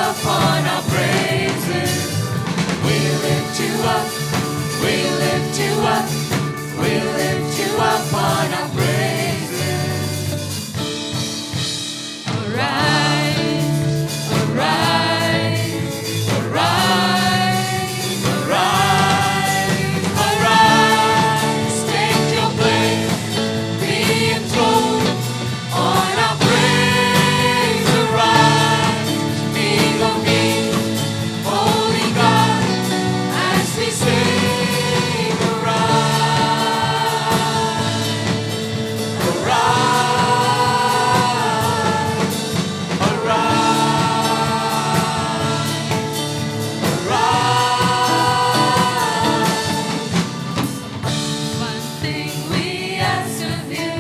up on our praises. We lift you up, we lift you up, we lift you up on our praises. Arise, arise, arise, arise, arise. Take your place, be enthroned on our praise. Arise, King of Kings, Holy God, as we sing. Arise, arise, arise, arise. One thing we ask of you,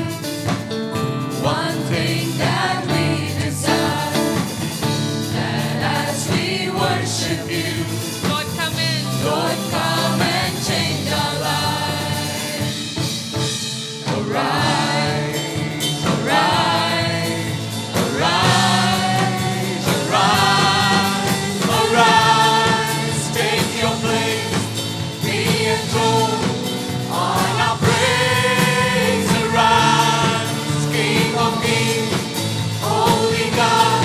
one thing that we desire, that as we worship you, Lord, come in. Lord, come and change our lives. Arise, arise, arise, arise, arise. Take your place, be enthroned on our praise. Arise, King of Kings, Holy God,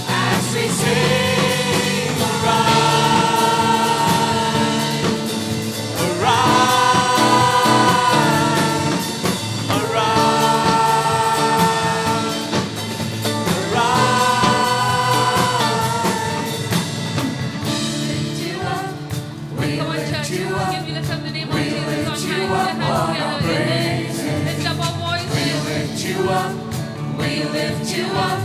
as we sing. Arise, arise, arise, arise. Lift you up, we Come on, lift church. you Can up. we lift up the name of We Jesus lift on you high? up Put your on hands our together. praises. Lift up our We voices. lift you up, we lift you up,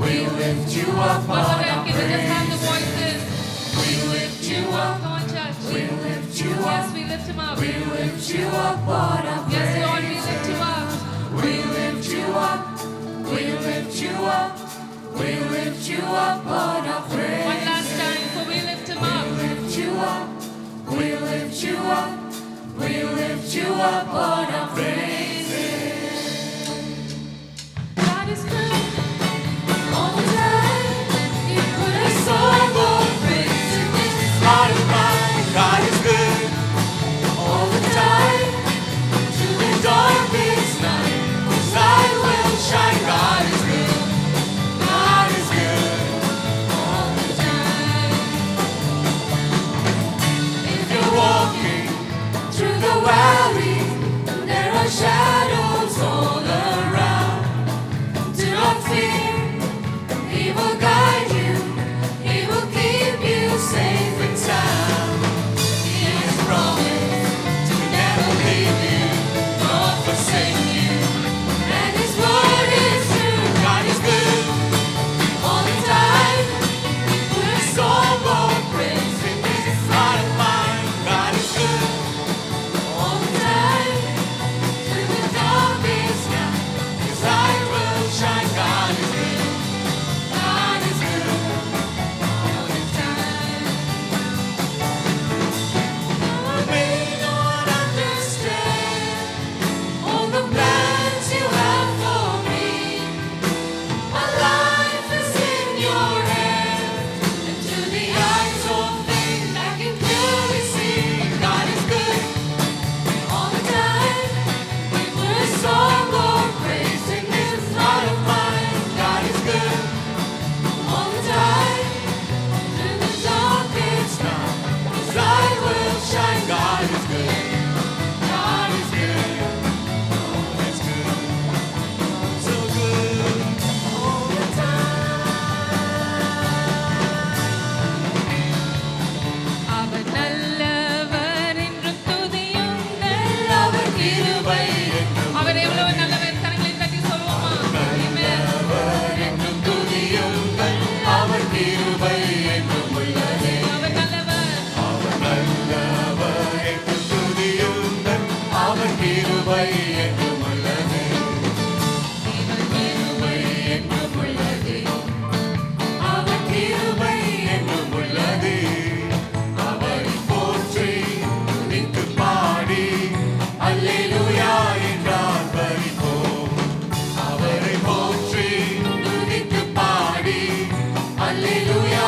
we lift you up One more on time, our can we just have the praises. voices? We lift you up, Come on, church. we lift you Yes, up, we lift him up. we lift you up on our Yes, Lord, we praises. lift you up. We lift you up, we lift you up, we lift you up on our One praises. last time, for we lift him up. We lift you up, we lift you up, we lift you up on our praises. God is good. All the time, you put a song of praise in this heart of mine. God is good. All the time, through the darkest night, His light will shine. God is good. God is good. All the time. If you're walking through the valley, there are shadows all around. Do not fear. He will guide you. He will keep you safe and sound. He has promised to never leave you nor forsake you. And His word is true. God is good all the time. He put a song of praise in this heart of mine. God is good all the time. Through the darkest night, His light will shine. God is good. God is good all the time. Though I may not understand all the plans you have for me, my life is in your hands, and through the eyes of faith I can clearly see. God is good all the time. We put a song of praise in this heart of mine. God is good all the time. Through the darkest night, His light will shine. God is good. God is good. Oh, it's good. So good all the அவர் நல்லவர் என்றும் துதியுங்கள். அவர் கிருபை என்றும் அவர் எவ்வளவு நல்லவர், கரங்களை தட்டி சொல்லுவோமா? Amen. அவர் என்றும் துதியுங்கள். அவர் கிருபை என்றும் உள்ளதே. அவர் நல்லவர். அவர் நல்லவர் என்றும் துதியுங்கள். அவர் கிருபை என்றும் உள்ளதே. தேவன் கிருபை என்றும் உள்ளதே. அவர் கிருபை என்றும் உள்ளதே. அவரை போற்றி துதித்து பாடி அல்லேலூயா என்றார் பரிபோம். அவரை போற்றி துதித்து பாடி அல்லேலூயா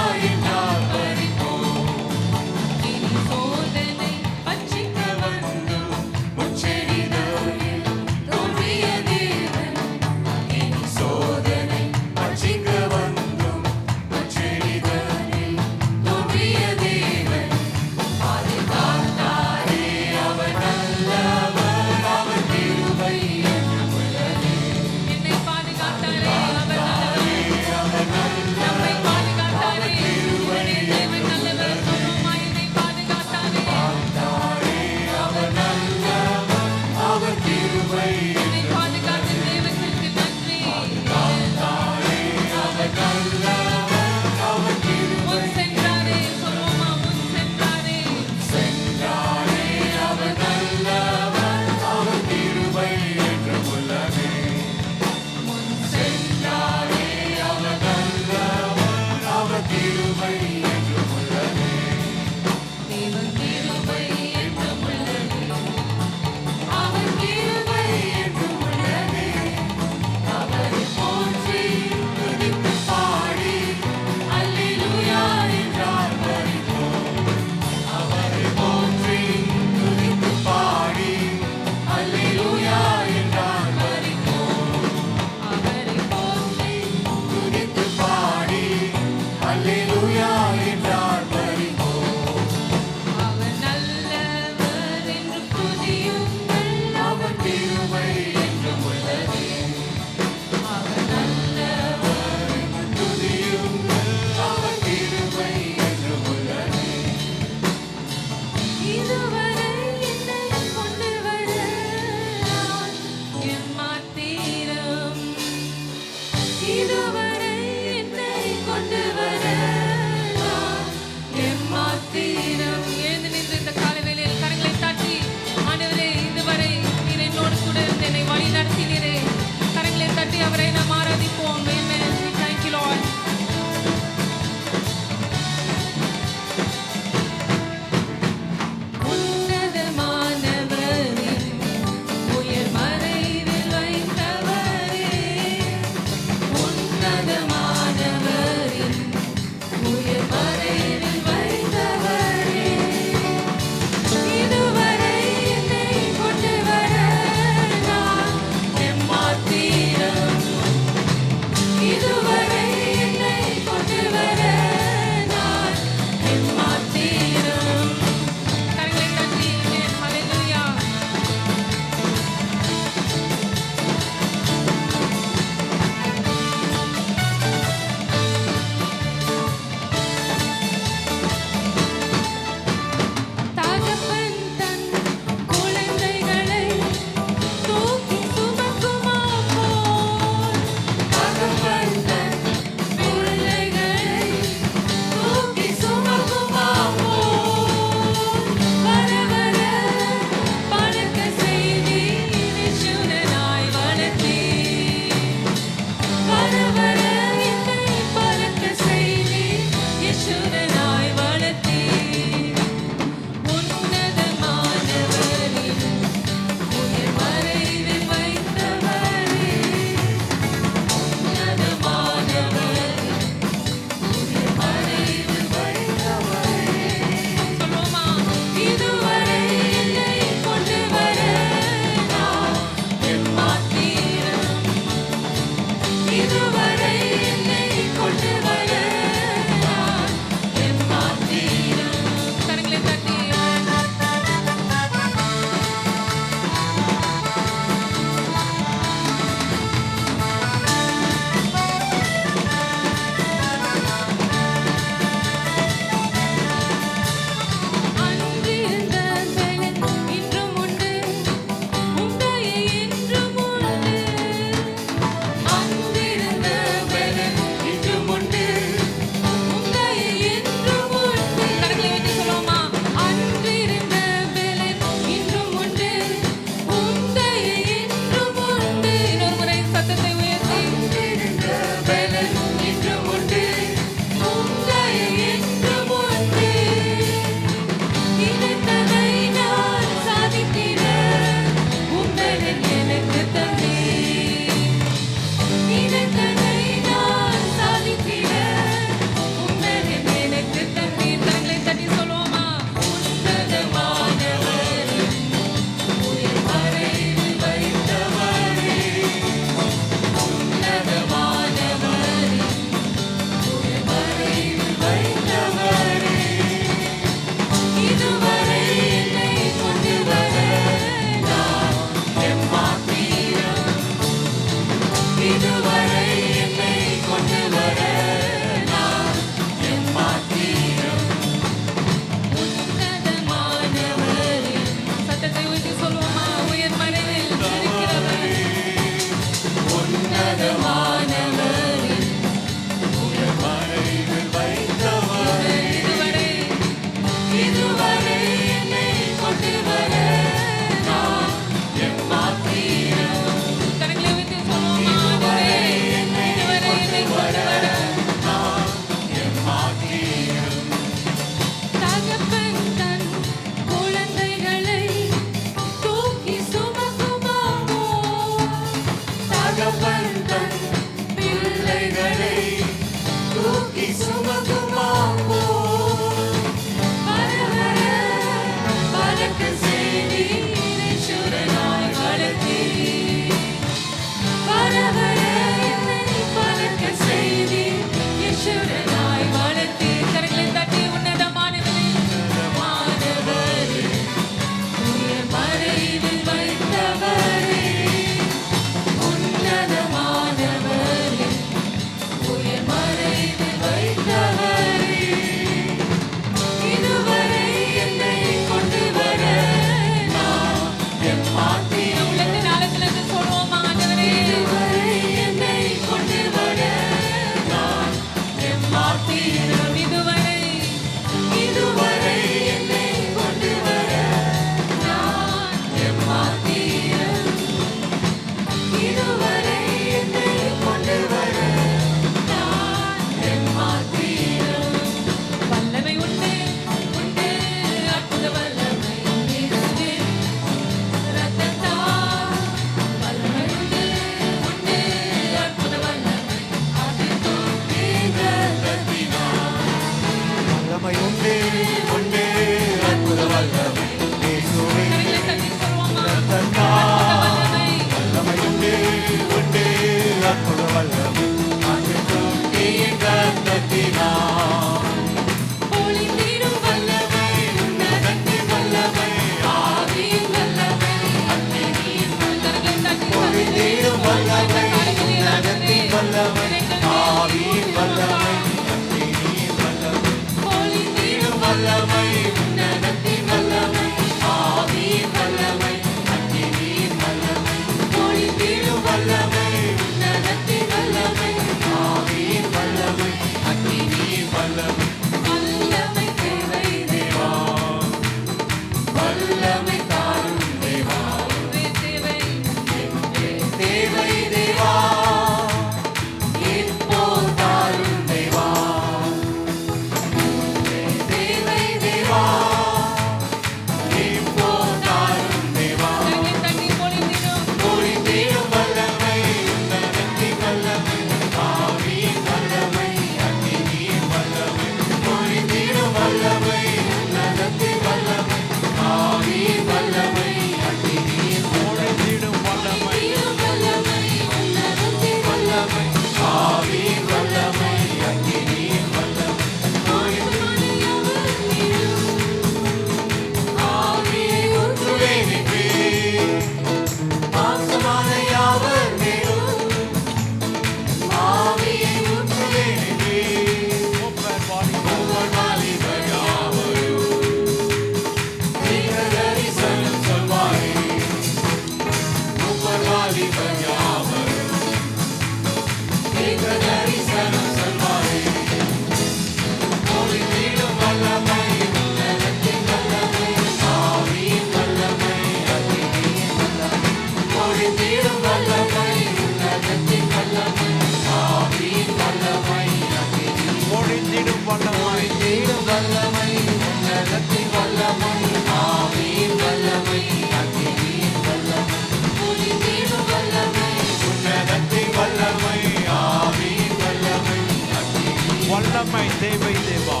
தேடும் வல்லமை தேடும் வல்லமை உன்னதத்தின் வல்லமை ஆவியின் வல்லமை அக்கினியின் வல்லமை ஒளி தேடும் வல்லமை உன்னதத்தின் வல்லமை ஆவியின் வல்லமை அக்கினியின் வல்லமை தேவை தேவா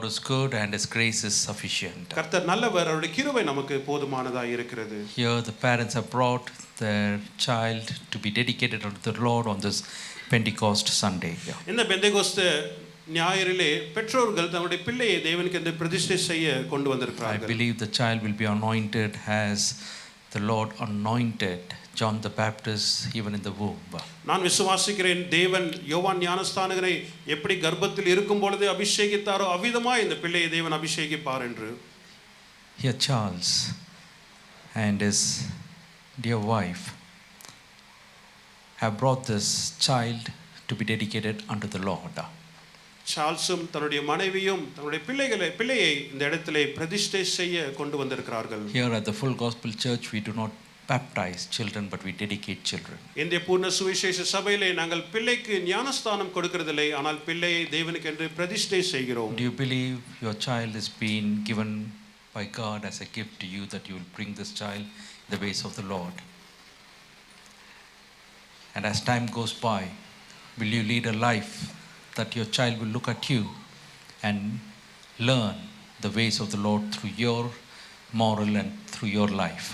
is good and His grace is sufficient. கர்த்தர் நல்லவர், அவருடைய கிருபை நமக்கு போதுமானதாக இருக்கிறது. Here the parents have brought their child to be dedicated unto the Lord on this Pentecost Sunday. இந்த பெந்தேகோஸ்து ஞாயிறிலே பெற்றோர்கள் தங்களுடைய பிள்ளையை தேவனுக்கு என்று பிரதிஷ்டை செய்ய கொண்டு வந்திருக்கிறார்கள். I believe the child will be anointed as the Lord anointed John the Baptist even in the womb. நான் விசுவாசிக்கிறேன், தேவன் யோவான் ஞானஸ்தானகரை எப்படி கர்ப்பத்தில் இருக்கும் பொழுது அபிஷேகித்தாரோ அவ்விதமாய் இந்த பிள்ளையை தேவன் அபிஷேகிப்பார் என்று. Here Charles and his dear wife have brought this child to be dedicated unto the Lord. சார்ல்ஸும் தன்னுடைய மனைவியும் தன்னுடைய பிள்ளையை இந்த இடத்திலே பிரதிஷ்டை செய்ய கொண்டு வந்திருக்கிறார்கள். Here at the Full Gospel Church we do not baptize children but we dedicate children. இந்த பூர்ண சுவிசேஷ சபையிலே நாங்கள் பிள்ளைக்கு ஞானஸ்தானம் கொடுக்கிறதில்லை, ஆனால் பிள்ளையை தேவனுக்கு என்று பிரதிஷ்டை செய்கிறோம். Do you believe your child is being given by God as a gift to you, that you will bring this child in the ways of the Lord? And as time goes by, will you lead a life that your child will look at you and learn the ways of the Lord through your moral and through your life?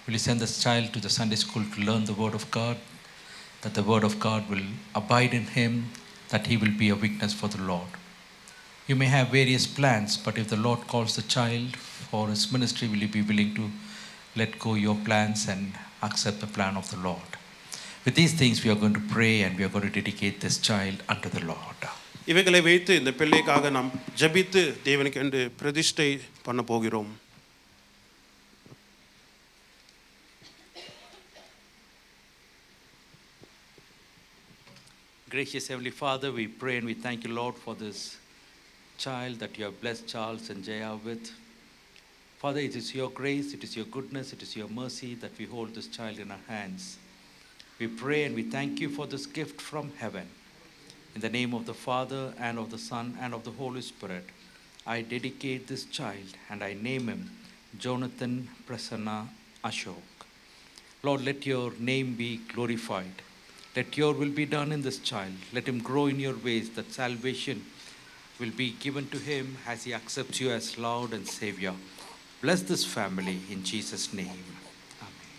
Will you send this child to the Sunday school to learn the Word of God, that the Word of God will abide in him, that he will be a witness for the Lord? You may have various plans, but if the Lord calls the child for his ministry, will you be willing to let go your plans and accept the plan of the Lord? With these things, we are going to pray and we are going to dedicate this child unto the Lord. இவைகளை வைத்து இந்த பிள்ளைக்காக நாம் ஜெபித்து தேவனுக்கு என்று பிரதிஷ்டை பண்ண போகிறோம். Gracious Heavenly Father, we pray and we thank you, Lord, for this child that you have blessed Charles and Jaya with. Father, it is your grace, it is your goodness, it is your mercy that we hold this child in our hands. We pray and we thank you for this gift from heaven. In the name of the Father and of the Son and of the Holy Spirit, I dedicate this child and I name him Jonathan Prasanna Ashok. Lord, let your name be glorified. Let your will be done in this child. Let him grow in your ways, that salvation will be given to him as he accepts you as Lord and Savior. Bless this family in Jesus' name. Amen.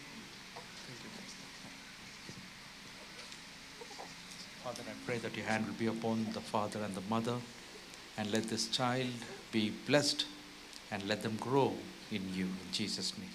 Father, I pray that your hand will be upon the father and the mother. and let this child be blessed and let them grow in you. In Jesus' name.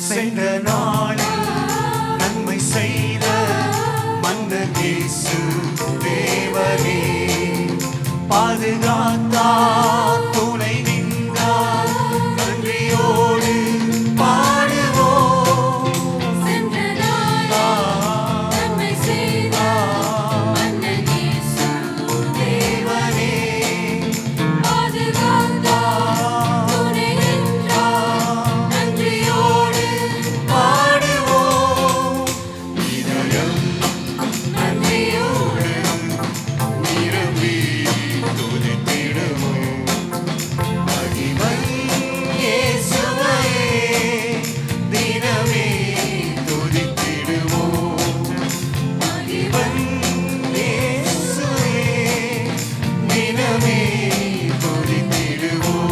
சென்ற நாளில் நன்மை செய்த மன்னன் இயேசு தேவனே, பாதுகாத்தார் துணை நின்றார், நன்றியோடு பாடுவோம். சென்ற நாளில் நன்மை செய்த மன்னன் இயேசு தேவனே, பாதுகாத்தார் துணை நின்றார், நன்றியோடு பாடுவோம். இதயம் நன்றியோடு நிரம்பி துதித்திடுவோம். மகிமை இயேசுவையே, தினமே துதித்திடுவோம். மகிமை இயேசுவையே, தினமே துதித்திடுவோம்.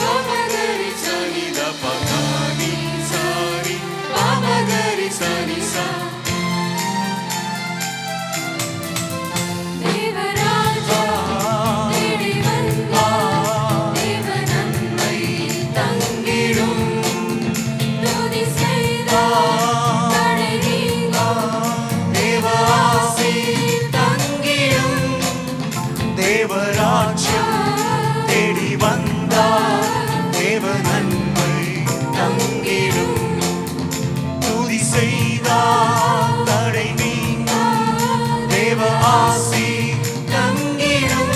பாமகரி சனித பகானி சாரி, பாமகரி சனி சா. தேவராஜா தேடி வந்தார், தேவ நன்மை தங்கிடும், துதி செய்தார் தடை நீங்கும், தேவாசி தங்கிடும், தேவராஜ்யம் தேடி வந்தார், தேவ நன்மை தங்கிடும், துதி செய்தார் தடை நீங்கும், தேவ ஆசி தங்கிடும்.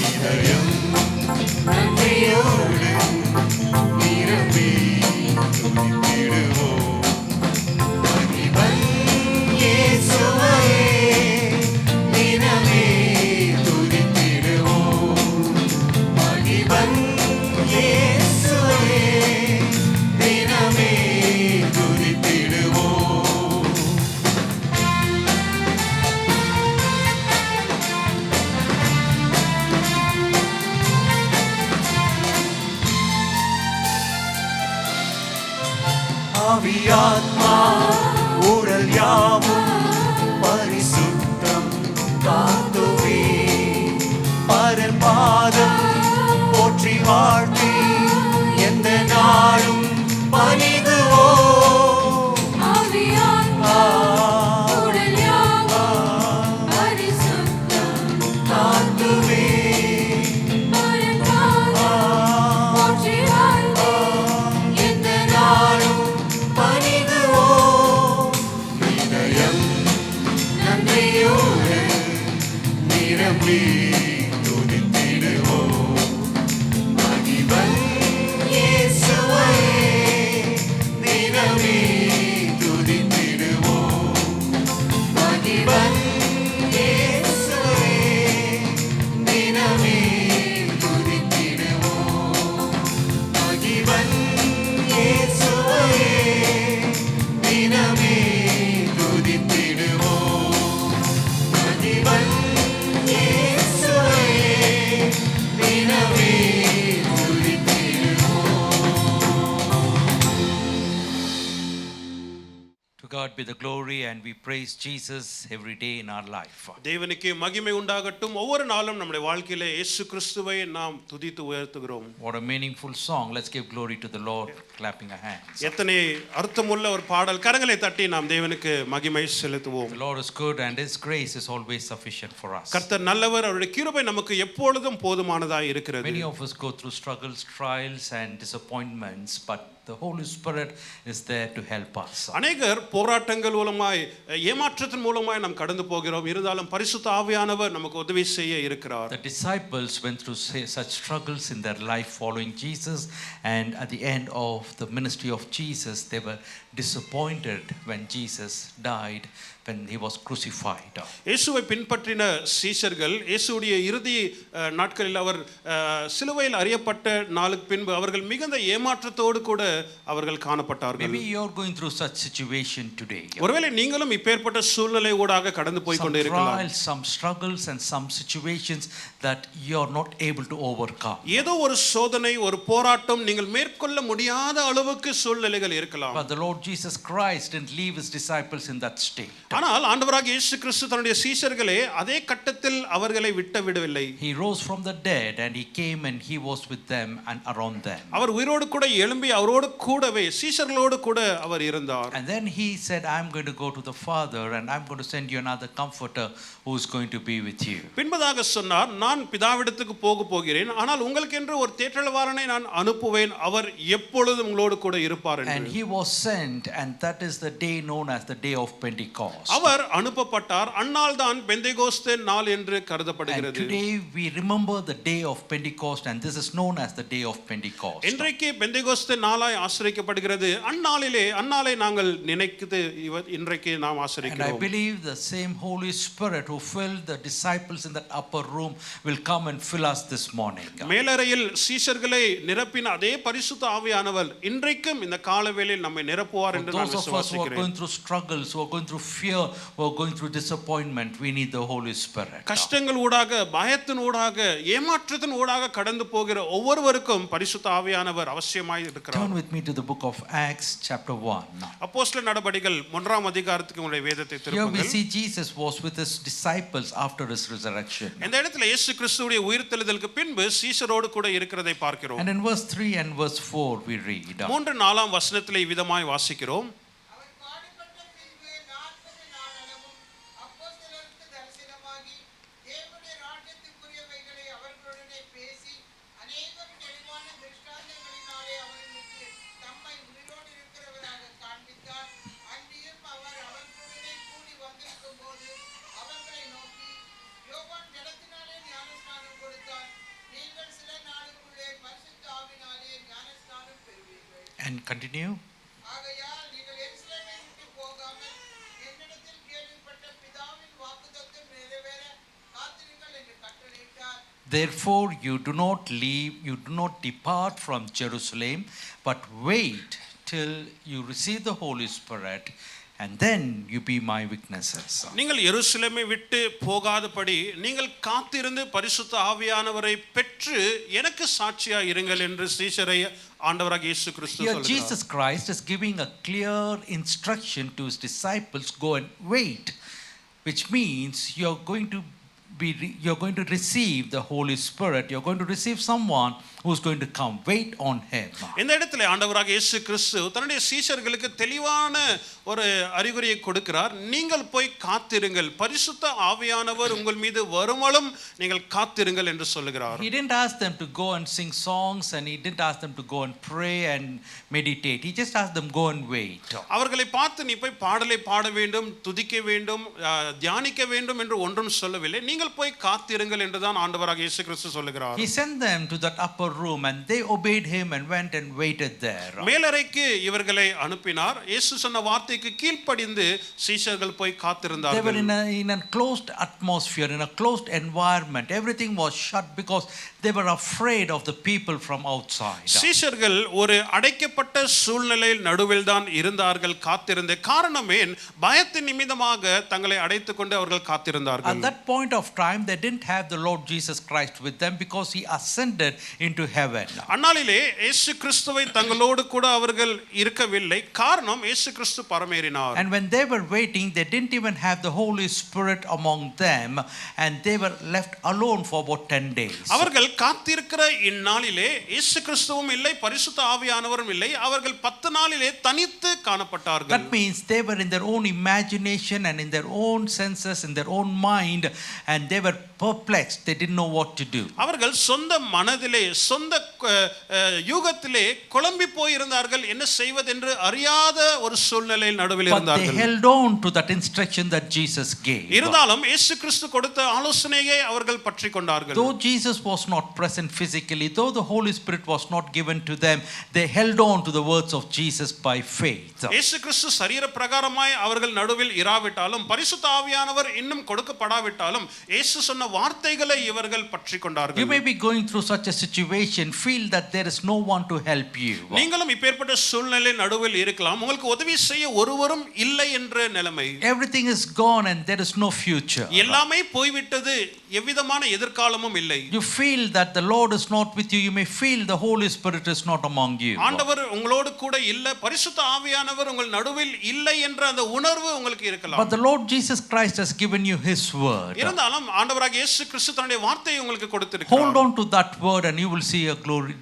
இதயம் நன்றியோடு நிரம்பி துதித்திடுவோம். மகிமை இயேசுவையே, தினமே துதித்திடுவோம். மகிமை இயேசுவையே, தினமே துதித்திடுவோம். ஆவியாத்மா உடல் யாவும் பரிசுத்தம் காத்துவே, பரன் பாதம் போற்றி வாழ்த்தி எந்த நாளும் பணிகுவோம். ஆவியாத்மா உடல் யாவும் பரிசுத்தம் காத்துவே, பரன் பாதம் போற்றி வாழ்த்தி எந்த நாளும் பணிகுவோம். இதயம் நன்றியோடு நிரம்பி துதித்திடுவோம். மகிமை இயேசுவையே, தினமே துதித்திடுவோம். மகிமை இயேசுவையே, தினமே துதித்திடுவோம். மகிமை இயேசுவையே, To God be the glory, and we praise Jesus every day in our life. தேவனுக்கே மகிமை உண்டாகட்டும். ஒவ்வொரு நாளும் நம்முடைய வாழ்க்கையிலே இயேசு கிறிஸ்துவை நாம் துதித்து உயர்த்துகிறோம். What a meaningful song. Let's give glory to the Lord, clapping our hands. எத்தனை அர்த்தமுள்ள ஒரு பாடல். கரங்களை தட்டி நாம் தேவனுக்கு மகிமை செலுத்துவோம். The Lord is good and His grace is always sufficient for us. கர்த்தர் நல்லவர், அவருடைய கிருபை நமக்கு எப்பொழுதும் போதுமானதாய் இருக்கிறது. Many of us go through struggles, trials and disappointments, but the Holy Spirit is there to help us. அநேகர் போராட்டங்கள் மூலமாய் ஏமாற்றத்தின் மூலமாய் நாம் கடந்து போகிறோம். இருந்தாலும் பரிசுத்த ஆவியானவர் நமக்கு உதவி செய்ய இருக்கிறார். The disciples went through such struggles in their life following Jesus, and at the end of the ministry of Jesus they were disappointed when Jesus died, when he was crucified. இயேசுவை பின்பற்றின சீஷர்கள் இயேசுவுடைய இறுதி நாட்களில் அவர் சிலுவையில் அறியப்பட்ட நாளுக்கு பின்பு அவர்கள் மிகுந்த ஏமாற்றத்தோடு கூட அவர்கள் காணப்பட்டார்கள். Maybe you are going through such situation today. ஒருவேளை நீங்களும் இப்பேற்பட்ட சூழ்நிலை ஊடாக கடந்து போய் கொண்டு இருக்கலாம். Some trials, some struggles and some situations that you are not able to overcome. ஏதோ ஒரு சோதனை, ஒரு போராட்டம் நீங்கள் மேற்கொள்ள முடியாத அளவுக்கு சூழ்நிலைகள் இருக்கலாம். But the Lord Jesus Christ didn't leave his disciples in that state. ஆனால் ஆண்டவராகிய இயேசு கிறிஸ்து தன்னுடைய சீஷர்களே அதே கட்டத்தில் அவர்களை விடவில்லை. He rose from the dead and he came and he was with them and around them. அவர் உயிரோடு கூட எழும்பி அவரோடு கூடவே சீஷர்களோடு கூட அவர் இருந்தார். And then he said, I'm going to go to the Father and I'm going to send you another comforter who is going to be with you. பின்பதாக சொன்னார், நான் பிதாவிடத்துக்கு போகிறேன், ஆனால் உங்களுக்கென்று ஒரு தேற்றளவாளனை நான் அனுப்புவேன், அவர் எப்பொழுதும் உங்களோடு கூட இருப்பார் என்று. And he was sent, and that is the day known as the day of Pentecost. அவர் அனுப்பப்பட்டார். அந்நாள் தான் பெந்தேகோஸ்தே நாள் என்று கருதப்படுகிறது. And today we remember the day of Pentecost, and this is known as the day of Pentecost. இன்றைக்கு பெந்தேகோஸ்தே நாளாய் ஆசரிக்கப்படுகிறது. அந்நாளை நாங்கள் நினைத்து இன்றைக்கு நாம் ஆசரிக்கிறோம். And I believe the same Holy Spirit who filled the disciples in that upper room will come and fill us this morning. மேலறையில் சீஷர்களை நிரப்பின அதே பரிசுத்த ஆவியானவர் இன்றைக்கும் இந்த காலவேளையில் நம்மை நிரப்புவார் என்று நான் விசுவாசிக்கிறேன். Those of us who are going through struggles, who are going through fear, who are going through disappointment, we need the Holy Spirit. கஷ்டங்கள் ஊடாக, பயத்தின் ஊடாக, ஏமாற்றத்தின் ஊடாக கடந்து போகிற ஒவ்வொருவருக்கும் பரிசுத்த ஆவியானவர் அவசியமாய் இருக்கிறார். Turn with me to the book of Acts chapter 1. அப்போஸ்தலர் நடபடிகள் 1ஆம் அதிகாரத்துக்கு உங்களுடைய வேதத்தை திருப்புங்கள். Here we see Jesus was with his disciples after his resurrection. இந்த இடத்துல இயேசு கிறிஸ்துவுடைய உயிர்த்தெழுதலுக்கு பின்பு சீஷரோடு கூட இருக்கிறதை பார்க்கிறோம். And in verse 3 and verse 4 we read. 3-4 வசனத்திலே விதமாய் வாசிக்கிறோம். And continue. Therefore you do not leave, you do not depart from Jerusalem, but wait till you receive the Holy Spirit, and then you be my witnesses. நீங்கள் எருசலேமை விட்டு போகாதபடி நீங்கள் காத்திருந்து பரிசுத்த ஆவியானவரை பெற்று எனக்கு சாட்சியாய் இருங்கள் என்று சீஷரை ஆண்டவராகிய இயேசு கிறிஸ்து Here சொல்கிறார். Jesus Christ is giving a clear instruction to his disciples, go and wait, which means you're going to receive the Holy Spirit. You're going to receive someone who's going to come. Wait on him. இந்த இடத்துல ஆண்டவராகிய இயேசு கிறிஸ்து தன்னுடைய சீஷர்களுக்கு தெளிவான ஒரு அறிகுறியை கொடுக்கிறார். நீங்கள் போய் காத்திருங்கள், பரிசுத்த ஆவியானவர் உங்கள் மீது வருமளவும் நீங்கள் காத்திருங்கள் என்று சொல்லுகிறார். He didn't ask them to go and sing songs, and he didn't ask them to go and pray and meditate. He just asked them go and wait. அவர்களை பார்த்து நீ போய் பாடலை பாட வேண்டும், துதிக்க வேண்டும், தியானிக்க வேண்டும் என்று ஒன்றும் சொல்லவில்லை. நீங்கள் போய் காத்திருங்கள் என்றுதான் ஆண்டவராகிய இயேசு கிறிஸ்து சொல்லுகிறார். He sent them to that upper room and they obeyed him and went and waited there. மேலறைக்கு இவர்களை அனுப்பினார். இயேசு சொன்ன வார்த்தைக்கு கீழ்ப்படிந்து சீஷர்கள் போய் காத்திருந்தார்கள். They were in a closed atmosphere, in a closed environment. Everything was shut because they were afraid of the people from outside. சீஷர்கள் ஒரு அடைக்கப்பட்ட சூழ்நிலையில் நடுவில் தான் இருந்தார்கள், காத்திருந்த காரணமே பயத்தின் நிமித்தமாக தங்களை அடைத்துக் கொண்டு அவர்கள் காத்திருந்தார்கள். At that point of time, they didn't have the Lord Jesus Christ with them because he ascended into heaven. அந்நாளிலே இயேசு கிறிஸ்துவை தங்களோடு கூட அவர்கள் இருக்கவில்லை, காரணம் இயேசு கிறிஸ்து பரமேறினார். And when they were waiting, they didn't even have the Holy Spirit among them, and they were left alone for about 10 days. அவர்கள் காத்திருக்கிற இந்நாளிலே இயேசு கிறிஸ்துவும் இல்லை, பரிசுத்த ஆவியானவரும் இல்லை. அவர்கள் 10 நாளிலே தனித்து காணப்பட்டார்கள். That means they were in their own imagination and in their own senses, in their own mind, and they were perplexed. They didn't know what to do. அவர்கள் சொந்த மனதிலே சொந்த யூகத்திலே குழம்பி போயிருந்தார்கள், என்ன செய்வதென்று அறியாத ஒரு சூழ்நிலையில் நடுவில் But they இருந்தார்கள். held on to that instruction that Jesus gave. இருந்தாலும் இயேசு கிறிஸ்து கொடுத்த ஆலோசனையை அவர்கள் பற்றி கொண்டார்கள். Though Jesus was not present physically, though the Holy Spirit was not given to them, they held on to the words of Jesus by faith. இயேசு கிறிஸ்து சரீர பிரகாரமாய் அவர்கள் நடுவில் இராவிட்டாலும், பரிசுத்த ஆவியானவர் இன்னும் கொடுக்கப்படாவிட்டாலும், இயேசு சொன்ன வார்த்தைகளை இவர்கள் பற்றி கொண்டார்கள். You may be going through such a situation, feel that there is no one to help you. நீங்களும் இப்பேற்பட்ட சூழ்நிலை நடுவில் இருக்கலாம், உங்களுக்கு உதவி செய்ய ஒருவரும் இல்லை என்ற நிலைமை. Everything is gone and there is no future. எல்லாமே போய்விட்டது, எவ்விதமான எதிர்காலமும் இல்லை. You feel that the Lord is not with you. You may feel the Holy Spirit is not among you. ஆண்டவர் உங்களோடு கூட இல்ல, பரிசுத்த ஆவியானவர் உங்கள் நடுவில் இல்லை என்ற அந்த உணர்வு உங்களுக்கு இருக்கலாம். But the Lord Jesus Christ has given you his word. இருந்தாலும் ஆண்டவராகிய இயேசு கிறிஸ்து தன்னுடைய வார்த்தையை உங்களுக்கு கொடுத்திருக்கிறார். Hold on to that word and you will see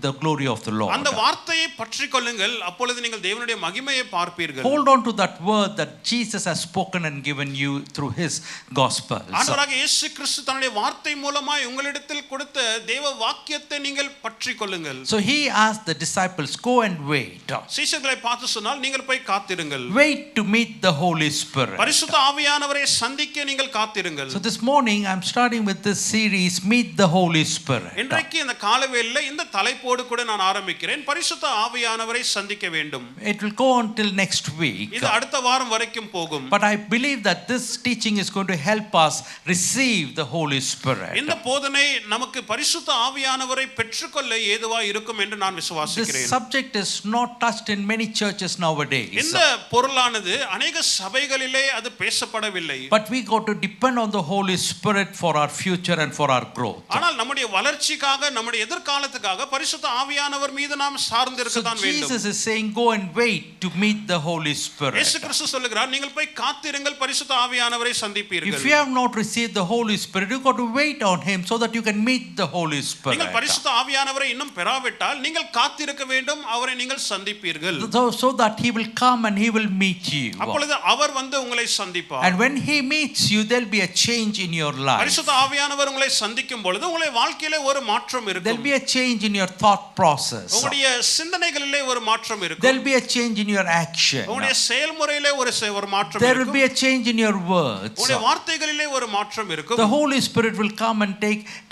the glory of the Lord. அந்த வார்த்தையை பற்றிக் கொள்ளுங்கள், அப்பொழுது நீங்கள் தேவனுடைய மகிமையை பார்ப்பீர்கள். Hold on to that word that Jesus has spoken and given you through his gospel. ஆண்டவராகிய இயேசு கிறிஸ்து தன்னுடைய வார்த்தை மூலமாய் உங்களிடத்தில் கொடுத்த தேவ வாக்கியத்தை நீங்கள் பற்றிக் கொள்ளுங்கள். So he asked the disciples, go and wait. சீஷர்களை பார்த்து சொன்னால், நீங்கள் போய் காத்திருங்கள். Wait to meet the Holy Spirit. பரிசுத்த ஆவியானவரை சந்திக்க நீங்கள் காத்திருங்கள். So this morning I'm starting with this series, Meet the Holy Spirit. இன்றைக்கு இந்த காலவேளையில இந்த தலைப்போடு கூட நான் ஆரம்பிக்கிறேன், பரிசுத்த ஆவியானவரை சந்திக்க வேண்டும். It will go until next week. இது அடுத்த வாரம் வரைக்கும் போகும். But I believe that this teaching is going to help us receive the Holy Spirit. இந்த போதனை நமக்கு பரிசுத்த ஆவியானவரை பெற்றுக்கொள்ள ஏதுவா இருக்கும் என்று நான் This விசுவாசிக்கிறேன். subject is not touched in many churches nowadays. இந்த பொருளானது அநேக சபைகளிலே அது பேசப்படவில்லை. But we got to depend on the Holy Spirit for our future and for our growth. ஆனால் நம்முடைய வளர்ச்சிக்காக, நம்முடைய எதிர்காலத்துக்காக பரிசுத்த ஆவியானவர் மீது நாம் சார்ந்து இருக்க So தான் வேண்டும். Jesus is saying, go and wait to meet the Holy Spirit. இயேசு கிறிஸ்து சொல்லுகிறார், நீங்கள் போய் காத்திருங்கள், பரிசுத்த ஆவியானவரை சந்திப்பீர்கள். If you have not received the Holy Spirit, you got to wait on him so that you can meet the Holy Spirit. நீங்கள் பரிசுத்த ஆவியானவரை இன்னும் பெறாவிட்டால் நீங்கள் காத்திருக்க வேண்டும், அவரை நீங்கள் சந்திப்பீர்கள். So that he will come and he will meet you. அப்பொழுது அவர் வந்து உங்களை சந்திப்பார். And when he meets you, there'll be a change in your life. பரிசுத்த ஆவியானவர் உங்களை சந்திக்கும் பொழுது உங்களுடைய வாழ்க்கையிலே ஒரு மாற்றம் இருக்கும். There'll be a change in your thought process. உங்களுடைய சிந்தனைகளிலே ஒரு மாற்றம் இருக்கும். There'll be a change in your action. உங்களுடைய செயல்முறையிலே ஒரு மாற்றம் There will இருக்கும். be a change in your words. உங்களுடைய வார்த்தைகளிலே ஒரு மாற்றம் இருக்கும். The Holy Spirit will come and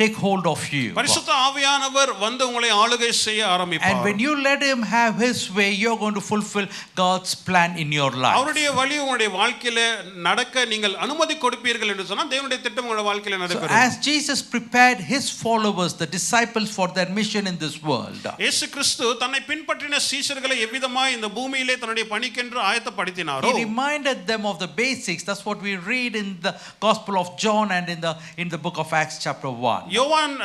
take hold of you. பரிசுத்த ஆவியானவர் வந்து உங்களை ஆளுகை செய்ய ஆரம்பிப்பார். And when you let him have his way, you're going to fulfill God's plan in your life. அவருடைய வழி உங்களுடைய வாழ்க்கையிலே நடக்க நீங்கள் அனுமதி கொடுப்பீர்கள் என்று சொன்னால் தேவனுடைய திட்டம் உங்களுடைய வாழ்க்கையிலே So நடைபெறும். as Jesus prepared his followers, the disciples, for their mission in this world, இயேசு கிறிஸ்து தன்னை பின்பற்றின சீஷர்களை எவ்விதமாய் இந்த பூமியிலே தன்னுடைய பணிக்கென்று ஆயத்தப்படுத்தினாரோ, he reminded them of the basics. That's what we read in the Gospel of John and in the book of Acts chapter 1. யோவான்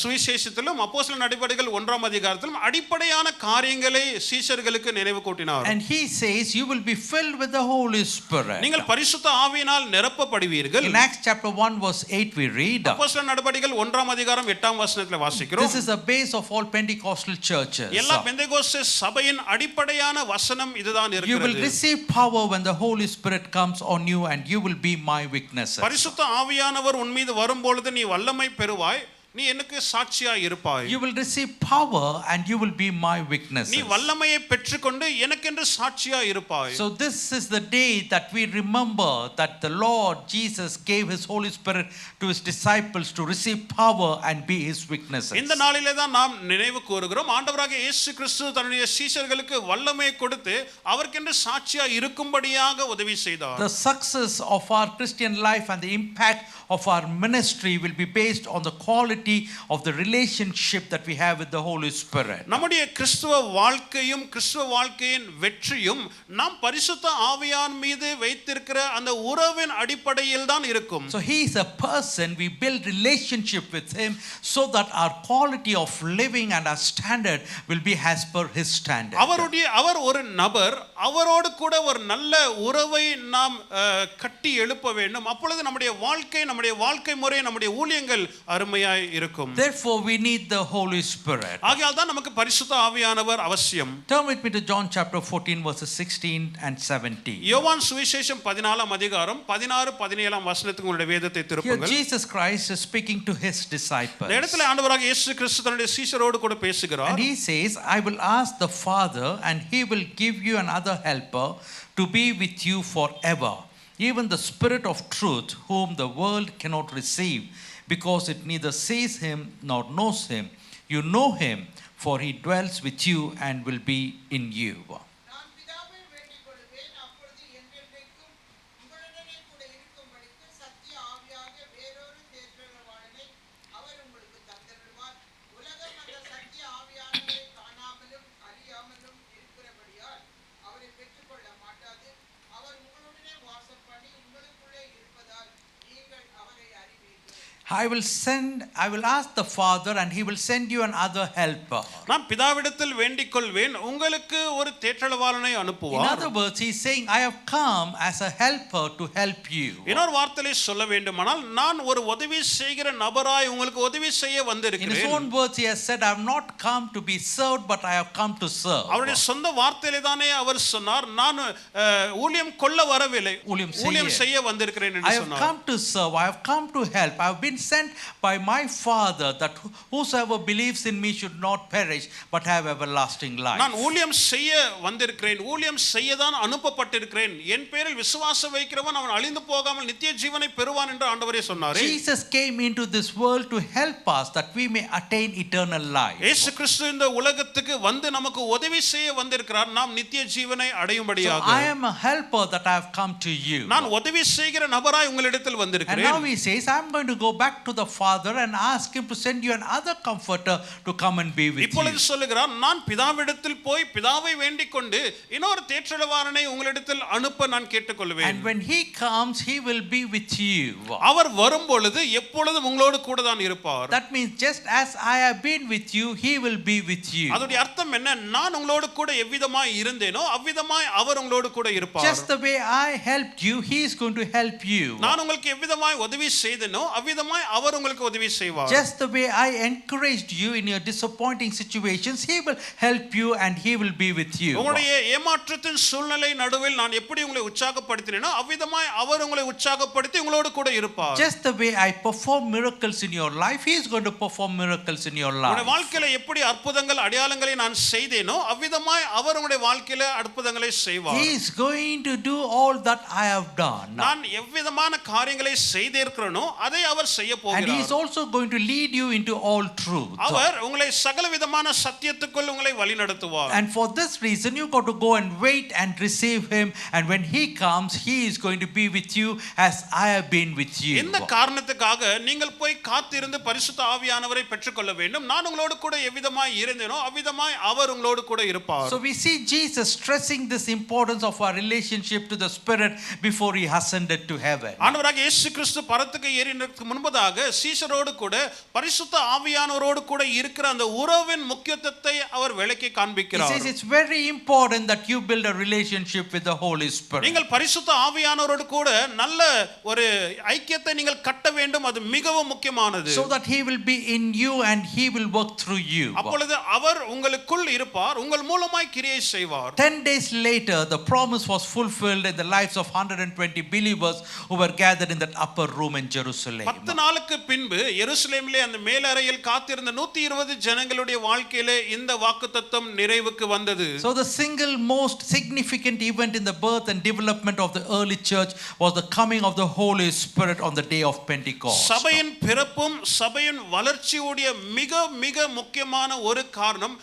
சுவிசேஷத்திலும் அப்போஸ்தலர் நடபடிகள் 1ஆம் அதிகாரத்திலும் அடிப்படையான காரியங்களை சீஷர்களுக்கு நினைவு கூட்டினார். And he says, you will be filled with the Holy Spirit. நீங்கள் பரிசுத்த ஆவியினால் நிரப்பப்படுவீர்கள். In Acts chapter 1 verse 8 we read, அப்போஸ்தலர் நடபடிகள் 1ஆம் அதிகாரம் 8ஆம் வசனத்தில் வாசிக்கிறோம். this is the base of all Pentecostal churches. எல்லா பெந்தேகோஸ்தே சபையின் அடிப்படையான வசனம் இதுதான் You will இருக்கிறது. receive power when the Holy Spirit comes on you, and you will be my witnesses. பரிசுத்த ஆவியானவர் உன் மீது வரும்பொழுது நீ வல்லமை பெறுவாய், நீ எனக்கு சாட்சியாய் இருப்பாய். You will receive power and you will be my witnesses. நீ வல்லமையை பெற்றுக்கொண்டு எனக்கென்று சாட்சியாய் இருப்பாய். So this is the day that we remember that the Lord Jesus gave his Holy Spirit to his disciples to receive power and be his witnesses. இந்த நாளிலே தான் நாம் நினைவு கூறுகிறோம், ஆண்டவராகிய இயேசு கிறிஸ்து தன்னுடைய சீஷர்களுக்கு வல்லமையை கொடுத்து அவர்க்கென்று சாட்சியாய் இருக்கும்படியாக உதவி செய்தார். The success of our Christian life and the impact of our ministry will be based on the quality quality of the relationship that we have with the Holy Spirit. நம்முடைய கிறிஸ்துவ வாழ்க்கையும் கிறிஸ்துவ வாழ்க்கையின் வெற்றியும் நாம் பரிசுத்த ஆவியான் மீது வைத்திருக்கிற அந்த உறவின் அடிப்படையில் தான் இருக்கும். So he is a person, we build relationship with him so that our quality of living and our standard will be as per his standard. அவர் ஒரு நபர், அவரோடு கூட ஒரு நல்ல உறவை நாம் கட்டி எழுப்ப வேண்டும். அப்பொழுது நம்முடைய வாழ்க்கை முறை, நம்முடைய ஊழியங்கள் அருமையாய் இருக்கும். Therefore we need the Holy Spirit. ஆகையால் தான் நமக்கு பரிசுத்த ஆவியானவர் அவசியம். Turn with me to John chapter 14 verses 16 and 17. யோவான் சுவிசேஷம் 14 அதிகாரம் 16 17 வசனத்துக்கு உங்களுடைய வேதத்தை Here திருப்புங்கள். Jesus Christ is speaking to his disciples. இந்த இடத்துல ஆண்டவராகிய இயேசு கிறிஸ்து தன்னுடைய சீஷரோடு கூட பேசுகிறார். And he says, I will ask the Father and he will give you another helper to be with you forever, even the Spirit of truth, whom the world cannot receive, because it neither sees him nor knows him. You know him, for he dwells with you and will be in you. நான் பிதாவை வேண்டிக் கொள்வேன், அப்பொழுது என்றென்றைக்கும் உங்களுடனே கூட இருக்கும்படிக்கு சத்திய ஆவியாக வேறொரு தேற்றரவாளனை அவர் உங்களுக்கு தந்தருள்வார். உலகம் அந்த சத்திய ஆவியானவரை காணாமலும் அறியாமலும் இருக்கிறபடியால் அவரை பெற்றுக்கொள்ள மாட்டாது. அவர் உங்களுடனே வாசம் பண்ணி உங்களுக்குள்ளே இருப்பதால் நீங்கள் அவரை அறிவீர்கள். I will ask the Father and he will send you another helper. நான் பிதாவிடத்தில் வேண்டிக் கொள்வேன், உங்களுக்கு ஒரு தேற்றரவாளனை In அனுப்புவார். other words, he is saying, I have come as a helper to help you. இன்னொரு வார்த்தையிலே சொல்ல வேண்டுமானால், நான் ஒரு உதவி செய்கிற நபராய் உங்களுக்கு உதவி செய்ய In his வந்திருக்கிறேன். own words, he has said, I have not come to be served, but I have come to serve. அவருடைய சொந்த வார்த்தையிலே தானே அவர் சொன்னார், நான் ஊழியம் கொள்ள வரவில்லை, ஊழியம் செய்ய வந்திருக்கிறேன் I என்று have சொன்னார். come to serve, I have come to help. I have been sent by my Father that whosoever believes in me should not perish but have everlasting life. நான் ஊழியம் செய்ய வந்திருக்கிறேன், ஊழியம் செய்ய தான் அனுப்பப்பட்டிருக்கிறேன். என் பேரில் விசுவாசம் வைக்கிறவன் அவன் அழிந்து போகாமல் நித்திய ஜீவனை பெறுவான் என்று ஆண்டவரே சொன்னார். Jesus came into this world to help us that we may attain eternal life. இயேசு கிறிஸ்து இந்த உலகத்துக்கு வந்து நமக்கு உதவி செய்ய வந்திருக்கிறார், நாம் நித்திய ஜீவனை So அடையும்படியாக. I am a helper that I have come to you. நான் உதவி செய்கிற நபராய் உங்களிடத்தில் And வந்திருக்கிறேன். now he says, I'm going to go back to the Father and ask him to send you another comforter to come and be with you. இப்பொழுது சொல்லுகிறார், நான் பிதாவிடத்தில் போய் பிதாவை வேண்டிக் கொண்டு இன்னொரு தேற்றரவாளனை உங்களிடத்தில் அனுப்ப நான் கேட்டுக்கொள்வேன். And when he comes, he will be with you. அவர் வரும் பொழுது எப்பொழுதும் உங்களோடு கூட தான் இருப்பார். That means just as I have been with you, he will be with you. அதோட அர்த்தம் என்ன? நான் உங்களோடு கூட எவ்விதமாய் இருந்தேனோ அவ்விதமாய் அவர் உங்களோடு கூட இருப்பார். Just the way I helped you, he is going to help you. நான் உங்களுக்கு எவ்விதமாய் உதவி செய்தேனோ அவ்விதமாய் அவர் உங்களுக்கு உதவி செய்வார். Just the way I encouraged you in your disappointing situations, he will help you and he will be with you. உங்களுடைய ஏமாற்றத்தின் சூழ்நிலை நடுவில் நான் எப்படி உங்களை உற்சாகப்படுத்தினேனோ அவ்விதமாய் அவர் உங்களை உற்சாகப்படுத்தி உங்களோடு கூட இருப்பார். Just the way I perform miracles in your life, he is going to perform miracles in your life. உங்களுடைய வாழ்க்கையில எப்படி அற்புதங்கள் அடையாளங்களை நான் செய்தேனோ அவ்விதமாய் அவர் உங்களுடைய வாழ்க்கையில அற்புதங்களை செய்வார். He is going to do all that I have done. நான் எவ்விதமான காரியங்களை செய்திருக்கிறேனோ அதை அவர் செய்ய And he is போகிறார். also going to lead you into all truth. அவர் உங்களை சகல விதமான சத்தியத்துக்குள் உங்களை வழிநடத்துவார். And for this reason, you got to go and wait and receive him. And when he comes, he is going to be with you as I have been with you. இந்த காரணத்துக்காக நீங்கள் போய் காத்திருந்து பரிசுத்த ஆவியானவரை பெற்றுக்கொள்ள வேண்டும். நான் உங்களோடு கூட எவ்விதமாய் இருந்தேனோ அவ்விதமாய் அவர் உங்களோடு கூட இருப்பார். So we see Jesus stressing this importance of our relationship to the Spirit before he ascended to heaven. ஆண்டவராகிய இயேசு கிறிஸ்து பரத்துக்கு ஏறினதற்கு முன்பதாக சீஷரோடு கூட பரிசுத்த ஆவியானவரோடு கூட இருக்கிற அந்த உறவின் முக்கியத்துவத்தை அவர் விளக்கி He காண்பிக்கிறார். says it's very important that you build a relationship with the Holy Spirit. நீங்கள் பரிசுத்த ஆவியானவரோடு கூட நல்ல ஒரு ஐக்கியத்தை நீங்கள் கட்ட வேண்டும். அது மிகவும் முக்கியமானது. So that he will be in you and he will work through you. அப்பொழுது அவர் உங்களுக்குள் இருப்பார், உங்கள் மூலமாய் கிரியை செய்வார். 10 days later, the promise was fulfilled in the lives of 120 believers who were gathered in that upper room in Jerusalem. 10 நாளுக்கு பின்பு எருசலேமிலே அந்த மேலறையில் காத்திருந்த 120 ஜனங்களுடைய வாழ்க்கையிலே இந்த வாக்குத்தத்தம் நிறைவுக்கு வந்தது. So the single most significant event in the birth and development of the early church was the coming of the Holy Spirit on the day of Pentecost. சபையின் பிறப்பும் சபையின் வளர்ச்சியுடைய மிக மிக முக்கியமான ஒரு காரணம்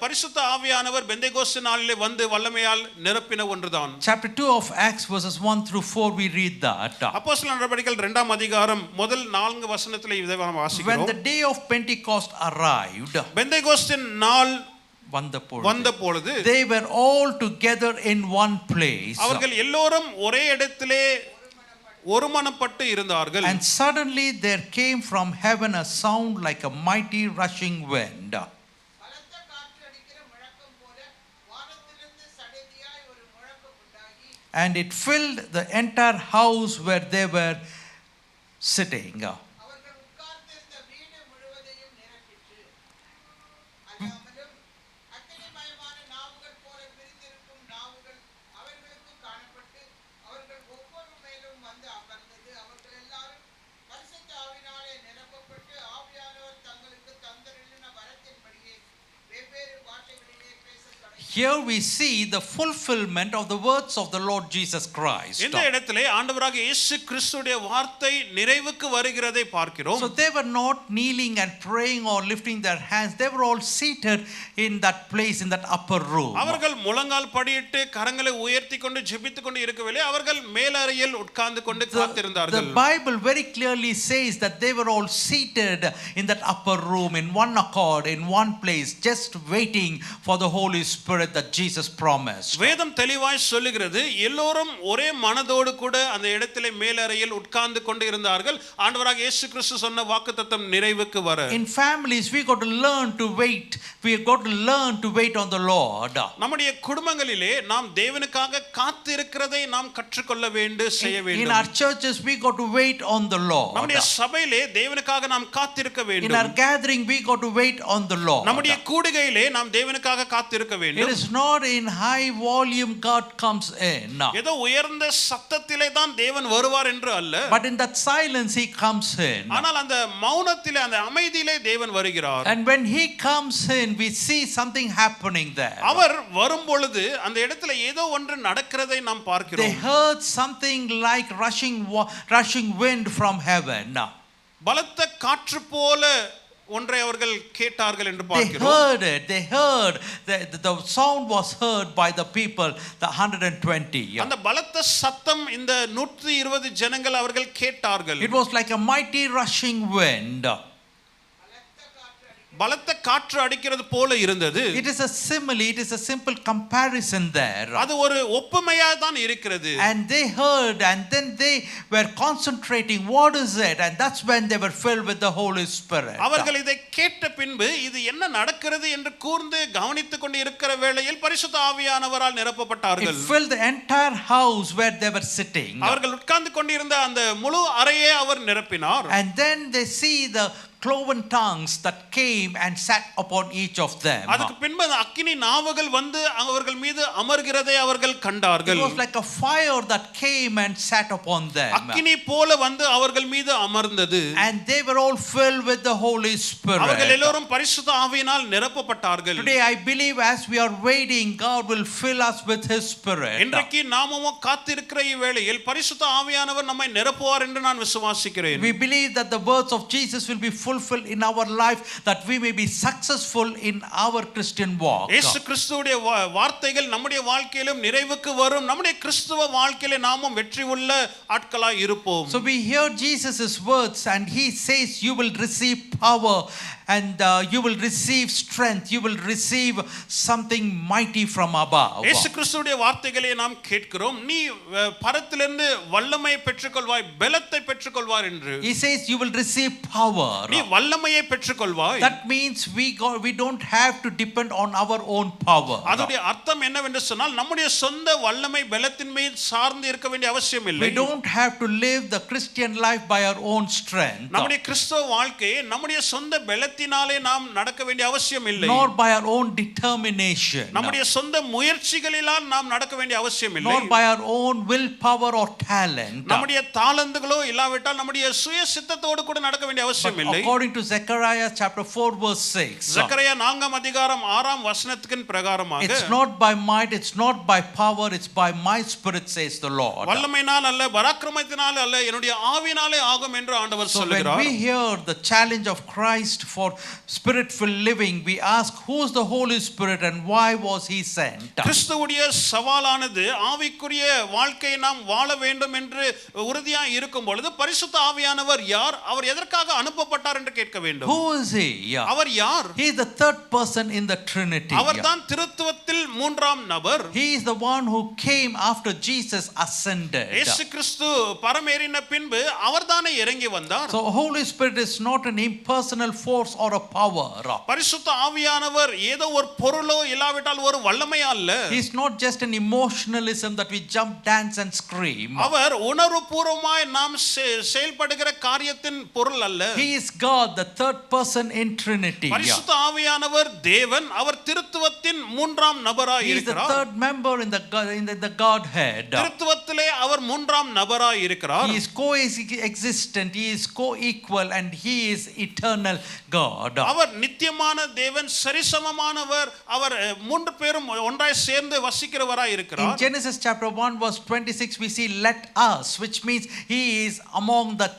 பரிசுத்த ஆவியானவர் பெந்தேகோஸ்து நாளிலே வந்து வல்லமையால் நிரப்பின ஒன்றுதான். Chapter 2 of Acts verses 1 through 4 we read that. அப்போஸ்தலர் நடபடிகள் 2ஆம் அதிகாரம் முதல் 4 4 வசனத்திலே இதை நாம் When வாசிக்கிறோம். the day of Pentecost arrived, பெந்தேகோஸ்தின் நாள் வந்த வந்த பொழுது they were all together in one place. அவர்கள் எல்லோரும் ஒரே இடத்திலே ஒருமனப்பட்டு இருந்தார்கள். And suddenly there came from heaven a sound like a mighty rushing wind. பலத்த காற்று அடிக்கிற முழக்கம் போல வானத்திலிருந்து சடதியாய் ஒரு முழக்கம் உண்டாகி And it filled the entire house where they were sitting. அவர்கள் உட்கார்ந்திருந்த வீடு முழுவதையும் நிரப்பிற்று. அல்லாமலும் அக்கினிமயமான நாவுகள் போல பிரிந்திருக்கும் நாவுகள் அவர்களுக்கு காணப்பட்டு அவர்கள் ஒவ்வொரு மேலும் வந்து அமர்ந்தது. அவர்கள் எல்லாரும் பரிசுத்த ஆவியினாலே நிரப்பப்பட்டு ஆவியானவர் தங்களுக்கு தந்தருளின வரத்தின்படியே வெவ்வேறு பாஷைகளிலே பேசத் தொடங்கினார்கள். Here we see the fulfillment of the words of the Lord Jesus Christ. இந்த இடத்திலே ஆண்டவராக இயேசு கிறிஸ்துவுடைய வார்த்தை நிறைவுக்கு வருகிறதை பார்க்கிறோம். So they were not kneeling and praying or lifting their hands. They were all seated in that place, in that upper room. அவர்கள் முழங்கால் படியிட்டு கரங்களை உயர்த்தி கொண்டு ஜெபித்துக் கொண்டு இருக்கவில்லை. அவர்கள் மேலறையில் உட்கார்ந்து கொண்டு The காத்திருந்தார்கள். Bible very clearly says that they were all seated in that upper room in one accord, in one place, just waiting for the Holy Spirit that Jesus promised. வேதம் தெளிவாய் சொல்லுகிறது, எல்லோரும் ஒரே மனதோடு கூட அந்த இடத்திலே மேலறையில் உட்கார்ந்து கொண்டு இருந்தார்கள். ஆண்டவராக இயேசு கிறிஸ்து சொன்ன வாக்குத்தத்தம் நிறைவுக்கு வர. In families we got to learn to wait. We got to learn to wait on the Lord. நம்முடைய குடும்பங்களிலே நாம் தேவனுக்காக காத்திருக்கிறதை நாம் கற்றுக்கொள்ள வேண்டும், செய்ய In வேண்டும். our churches we got to wait on the Lord. நம்முடைய சபையிலே தேவனுக்காக நாம் காத்திருக்க In our வேண்டும். gathering we got to wait on the Lord. நம்முடைய கூடுகையிலே நாம் தேவனுக்காக காத்திருக்க It வேண்டும். is not in high volume God comes in, ஏதோ உயர்ந்த சத்தத்திலே தான் தேவன் வருவார் என்று அல்ல, but in that silence he comes in. ஆனால் அந்த மௌனத்திலே அந்த அமைதியிலே தேவன் வருகிறார். And when he comes in, we see something happening there. அவர் வரும் பொழுது அந்த இடத்துல ஏதோ ஒன்று நடக்கிறதை நாம் They பார்க்கிறோம். heard something like rushing wind from heaven. பலத்த காற்று போல ஒன்றை அவர்கள் கேட்டார்கள் என்று They பார்க்கிறோம். heard it. They heard the sound was heard by the people, the 120. அந்த பலத்த சத்தம் இந்த 120 ஜனங்கள் அவர்கள் கேட்டார்கள். It was like a mighty rushing wind. பலத்த காற்று அடிக்கிறது போல இருந்தது. It is a simile, it is a simple comparison there. அது ஒரு ஒப்புமையா தான் இருக்கிறது. And they heard and then they were concentrating, what is it? And that's when they were filled with the Holy Spirit. அவர்கள் இதை கேட்ட பின்பு இது என்ன நடக்கிறது என்று கூர்ந்து கவனித்துக் கொண்டு இருக்கிற வேளையில் பரிசுத்த ஆவியானவரால் It நிரப்பப்பட்டார்கள். filled the entire house where they were sitting. அவர்கள் உட்கார்ந்து கொண்டிருந்த அந்த முழு அறையே அவர் நிரப்பினார். And then they see the cloven tongues that came and sat upon each of them. அதுக்கு பின்பு அந்த அக்கினி நாவுகள் வந்து அவர்கள் மீது அமர்கிறதை அவர்கள் It கண்டார்கள். was like a fire that came and sat upon them. அக்கினி போல வந்து அவர்கள் மீது அமர்ந்தது. And they were all filled with the Holy அவர்கள் Spirit. எல்லோரும் பரிசுத்த ஆவியினால் நிரப்பப்பட்டார்கள். Today I believe as we are waiting, God will fill us with His Spirit. இன்றைக்கு நாமும் காத்திருக்கிற இவ்வேளையில் பரிசுத்த ஆவியானவர் நம்மை நிரப்புவார் என்று நான் விசுவாசிக்கிறேன். We believe that the words of Jesus will be fulfilled in our life, that we may be successful in our Christian walk. இயேசு கிறிஸ்துவுடைய வார்த்தைகள் நம்முடைய வாழ்க்கையிலும் நிறைவுக்கு வரும். நம்முடைய கிறிஸ்துவ வாழ்க்கையிலே நாமும் வெற்றி உள்ள ஆட்களாய் இருப்போம். So we hear Jesus' words and He says you will receive power and you will receive strength, you will receive something mighty from above. இயேசு கிறிஸ்துவுடைய வார்த்தைகளை நாம் கேட்கிறோம். நீ பரத்திலிருந்து வல்லமை பெற்றுக்கொள்வாய், பலத்தை பெற்றுக்கொள்வார் என்று. He says you will receive power. நீ வல்லமையை பெற்றுக்கொள்வாய். That means we don't have to depend on our own power. அதோட அர்த்தம் என்னவென்று சொன்னால் நம்முடைய சொந்த வல்லமை பலத்தின் மீது சார்ந்து இருக்க வேண்டிய அவசியம் இல்லை. We don't have to live the Christian life by our own strength. நம்முடைய கிறிஸ்தவ வாழ்க்கையை நம்முடைய சொந்த பலத்தினாலே நாம் நடக்க வேண்டிய அவசியம் இல்லை. Nor by our own determination. நம்முடைய சொந்த முயற்சிகளினால் நாம் நடக்க வேண்டிய அவசியம் இல்லை. Nor by our own willpower or talent. நம்முடைய தாளந்துகளோ இல்லாவிட்டால் நம்முடைய சுய சித்தத்தோடு கூட நடக்க வேண்டிய அவசியம் இல்லை. according to Zechariah chapter 4 verse 6. சக்கரையா 4ஆம் அதிகாரம் 6ஆம் வசனத்தின் பிரகாரமாக It's not by might, it's not by power, it's by my spirit, says the Lord. வல்லமையினால் அல்ல பராக்கிரமத்தினால் அல்ல என்னுடைய ஆவியினாலே ஆகும் என்று ஆண்டவர் So when சொல்கிறார். we hear the challenge of Christ for spirit-filled living, we ask, who is the Holy Spirit and why was he sent? கிறிஸ்துவுடைய சவாலானது ஆவிக்குரிய வாழ்க்கையை நாம் வாழ வேண்டும் என்று உறுதியாக இருக்கும் பொழுது பரிசுத்த ஆவியானவர் யார், அவர் எதற்காக அனுப்பப்பட்டார் என்று கேட்க வேண்டும். Who is he? அவர் யார்? He is the third person in the Trinity. அவர்தான் திருத்துவத்தில் மூன்றாம் நபர். He is the one who came after Jesus ascended. இயேசு கிறிஸ்து பரமேறின பின்பு அவர்தானே இறங்கி வந்தார். So Holy Spirit is not an impersonal force or a power. பரிசுத்த ஆவியானவர் ஏதோ ஒரு பொருளோ இல்லாவிட்டால் ஒரு வல்லமை அல்ல. He is not just an emotionalism that we jump, dance and scream. அவர் உணர்வுபூர்வமாய் நாம் செயல்படுகிற காரியத்தின் பொருள் அல்ல. He is God, the third person in Trinity. பரிசுத்த ஆவியானவர் தேவன், அவர் திருத்துவத்தின் மூன்றாம் நபராய் He is the இருக்கிறார். third member in the Godhead. திருத்துவத்திலே அவர் மூன்றாம் நபராய் இருக்கிறார். He is co-existent, he is co-equal and he is eternal God. அவர் நித்தியமான தேவன், சரிசமமானவர். அவர் மூன்று பேரும் ஒன்றாய் சேர்ந்து வசிக்கிறவராய் In இருக்கிறார். Genesis chapter 1 verse 26 we see let us, which means he is among the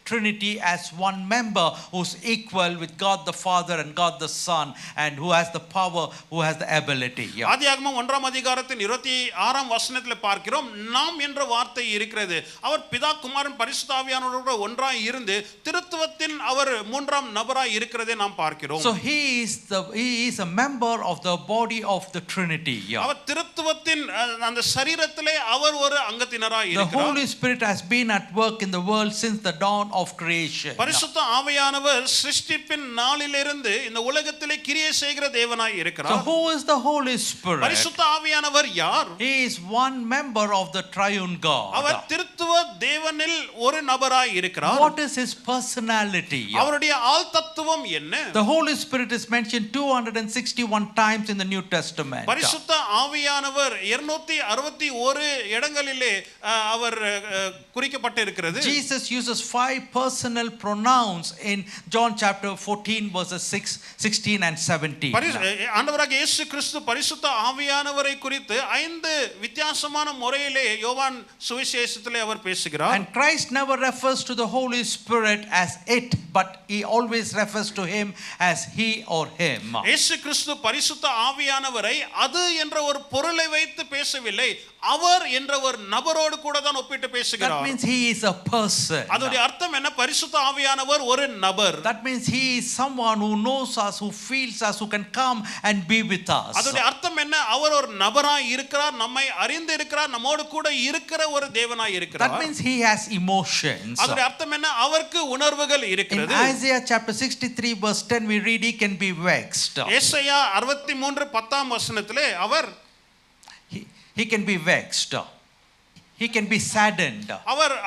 Trinity as one member who's equal with God the Father and God the Son and who has the power, who has the ability. ஆதியாகமம் 1ஆம் அதிகாரத்தின் 26ஆம் வசனத்தில் பார்க்கிறோம், நாம் என்ற வார்த்தை இருக்கிறது. அவர் பிதா குமாரன் பரிசுத்த ஆவியானவரோடு ஒன்றாய் இருந்து திருத்துவத்தின் அவர் மூன்றாம் நபராய் இருக்கிறதை நாம் பார்க்கிறோம். So he is a member of the body of the Trinity. அவர் திருத்துவத்தின் அந்த சரீரத்திலே அவர் ஒரு அங்கத்தினராய் The இருக்கிறார். Holy Spirit has been at work in the world since the dawn of creation. பரிசுத்த ஆவியானவர் சிருஷ்டிப்பின் நாளிலிருந்து இந்த உலகத்திலே கிரியை செய்கிற தேவனாய் So இருக்கிறார். who is the Holy Spirit? பரிசுத்த ஆவியானவர் யார்? He is one member of the triune God. அவர் திருத்துவ தேவனில் ஒரு நபராய் இருக்கிறார். What is his personality? அவருடைய ஆள் தத்துவம் என்ன? The Holy Spirit is mentioned 261 times in the New Testament. பரிசுத்த ஆவியானவர் 261 இடங்களிலே அவர் குறிக்கப்பட்டிருக்கிறது. Jesus uses 5 personal pronouns in John chapter 14 verses 6, 16 and 17. ஆண்டவராகிய இயேசு கிறிஸ்து பரிசுத்த ஆவியானவரை குறித்து 5 வித்தியாசமான முறையிலே யோவான் சுவிசேஷத்திலே அவர் பேசுகிறார். And Christ never refers to the Holy Spirit as it, but he always refers to him as he or him. இயேசு கிறிஸ்து பரிசுத்த ஆவியானவரை அது என்ற ஒரு பொருளை வைத்து பேசவில்லை, அவர் என்ற ஒரு நபரோடு கூட தான் ஒப்பிட்டு That பேசுகிறார். means he is a person. அதோட அர்த்தம் என்ன? பரிசுத்த ஆவியானவர் ஒரு நபர். That means he is someone who knows us, who feels us, who can come and be with us. அதோட அர்த்தம் என்ன? அவர் ஒரு நபராய் இருக்கிறார், நம்மை அறிந்து இருக்கிறார், நம்மோடு கூட இருக்கிற ஒரு தேவனாய் இருக்கிறார். That means he has emotions. அதோட அர்த்தம் என்ன? அவருக்கு உணர்வுகள் In இருக்கிறது. Isaiah chapter 63 verse 10 we read he can be vexed. ஏசாயா 63:10 வசனத்திலே அவர் He can be vexed. He can be saddened.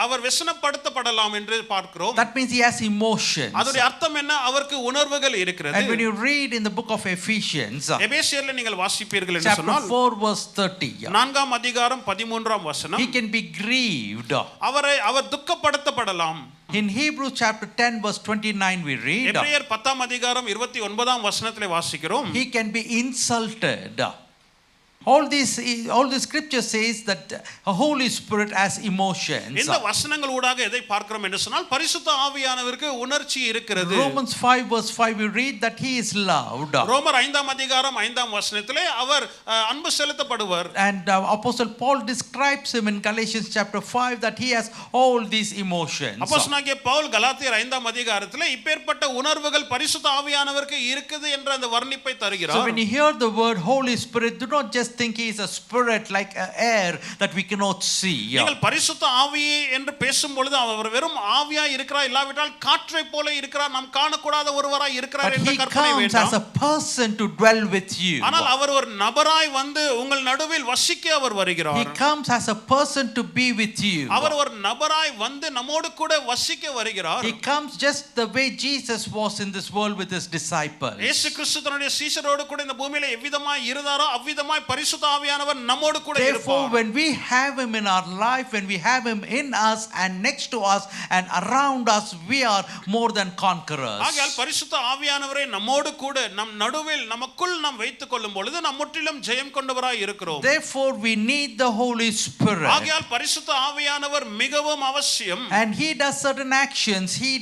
அவர் வெசனப்படுத்தப்படலாம் என்று பார்க்கிறோம். That means he has emotions. அதோட அர்த்தம் என்ன? அவருக்கு உணர்வுகள் இருக்கிறது. And when you read in the book of Ephesians எபேசியர்ல நீங்கள் வாசிப்பீர்கள் என்று chapter சொன்னால் 4 verse 30 4ஆம் அதிகாரம் 13ஆம் வசனம், he can be grieved. Our துக்கப்படுத்தப்படலாம். In Hebrews chapter 10 verse 29 we read எபிரேயர் 10ஆம் அதிகாரம் 29ஆம் வசனத்திலே வாசிக்கிறோம், he can be insulted. All these scripture says that a Holy Spirit has emotions. இந்த வசனங்கள் ஊடாக எதை பார்க்கிறோம் என்று சொன்னால் பரிசுத்த ஆவியானவருக்கு உணர்ச்சி இருக்கிறது. Romans 5 verse 5 we read that he is loved. ரோமர் 5ஆம் அதிகாரம் 5ஆம் வசனத்திலே அவர் அன்பு செலுத்தப்படுவர். And Apostle Paul describes him in Galatians chapter 5 that he has all these emotions. அப்போஸ்தலனாகிய பவுல் கலாத்தியர் 5ஆம் அதிகாரத்திலே இப்பேற்பட்ட உணர்வுகள் பரிசுத்த ஆவியானவருக்கு இருக்குது என்ற அந்த வர்ணிப்பை So தருகிறார். when you hear the word Holy Spirit, do not just think he is a spirit like air that we cannot see. நீங்கள் பரிசுத்த ஆவி என்று பேசும் பொழுது அவர் வெறும் ஆவியா இருக்கிறார், இல்லாவிட்டால் காற்றை போல இருக்கிறார், நாம் காணக்கூடாத ஒருவராய் இருக்கிறார் But என்ற he கற்பனை comes as வேண்டாம். a person to dwell with you. ஆனால் அவர் ஒரு நபராய் வந்து உங்கள் நடுவில் வசிக்க அவர் He வருகிறார். comes as a person to be with you. அவர் ஒரு நபராய் வந்து நம்மோடு கூட வசிக்க வருகிறார். He comes just the way Jesus was in this world with his disciples. இயேசு கிறிஸ்து தன்னுடைய சீஷரோடு கூட இந்த பூமியில எவ்விதமாய் இருந்தாரோ அவ்விதமாய் பரிசுத்த ஆவியானவர் நம்மோடு கூட Therefore, இருப்பார். when we have Him in our life, when we have Him in us and next to us and around us, we are more than conquerors. ஆகையால் பரிசுத்த ஆவியானவரை நம்மோடு கூட நம் நடுவில் நமக்குள் நாம் வைத்துக் கொள்ளும் பொழுது நாம் முற்றிலும் ஜெயம் கொண்டவராய் இருக்கிறோம். Therefore, we need the Holy Spirit. ஆகையால் பரிசுத்த ஆவியானவர் மிகவும் அவசியம். And He does certain actions. He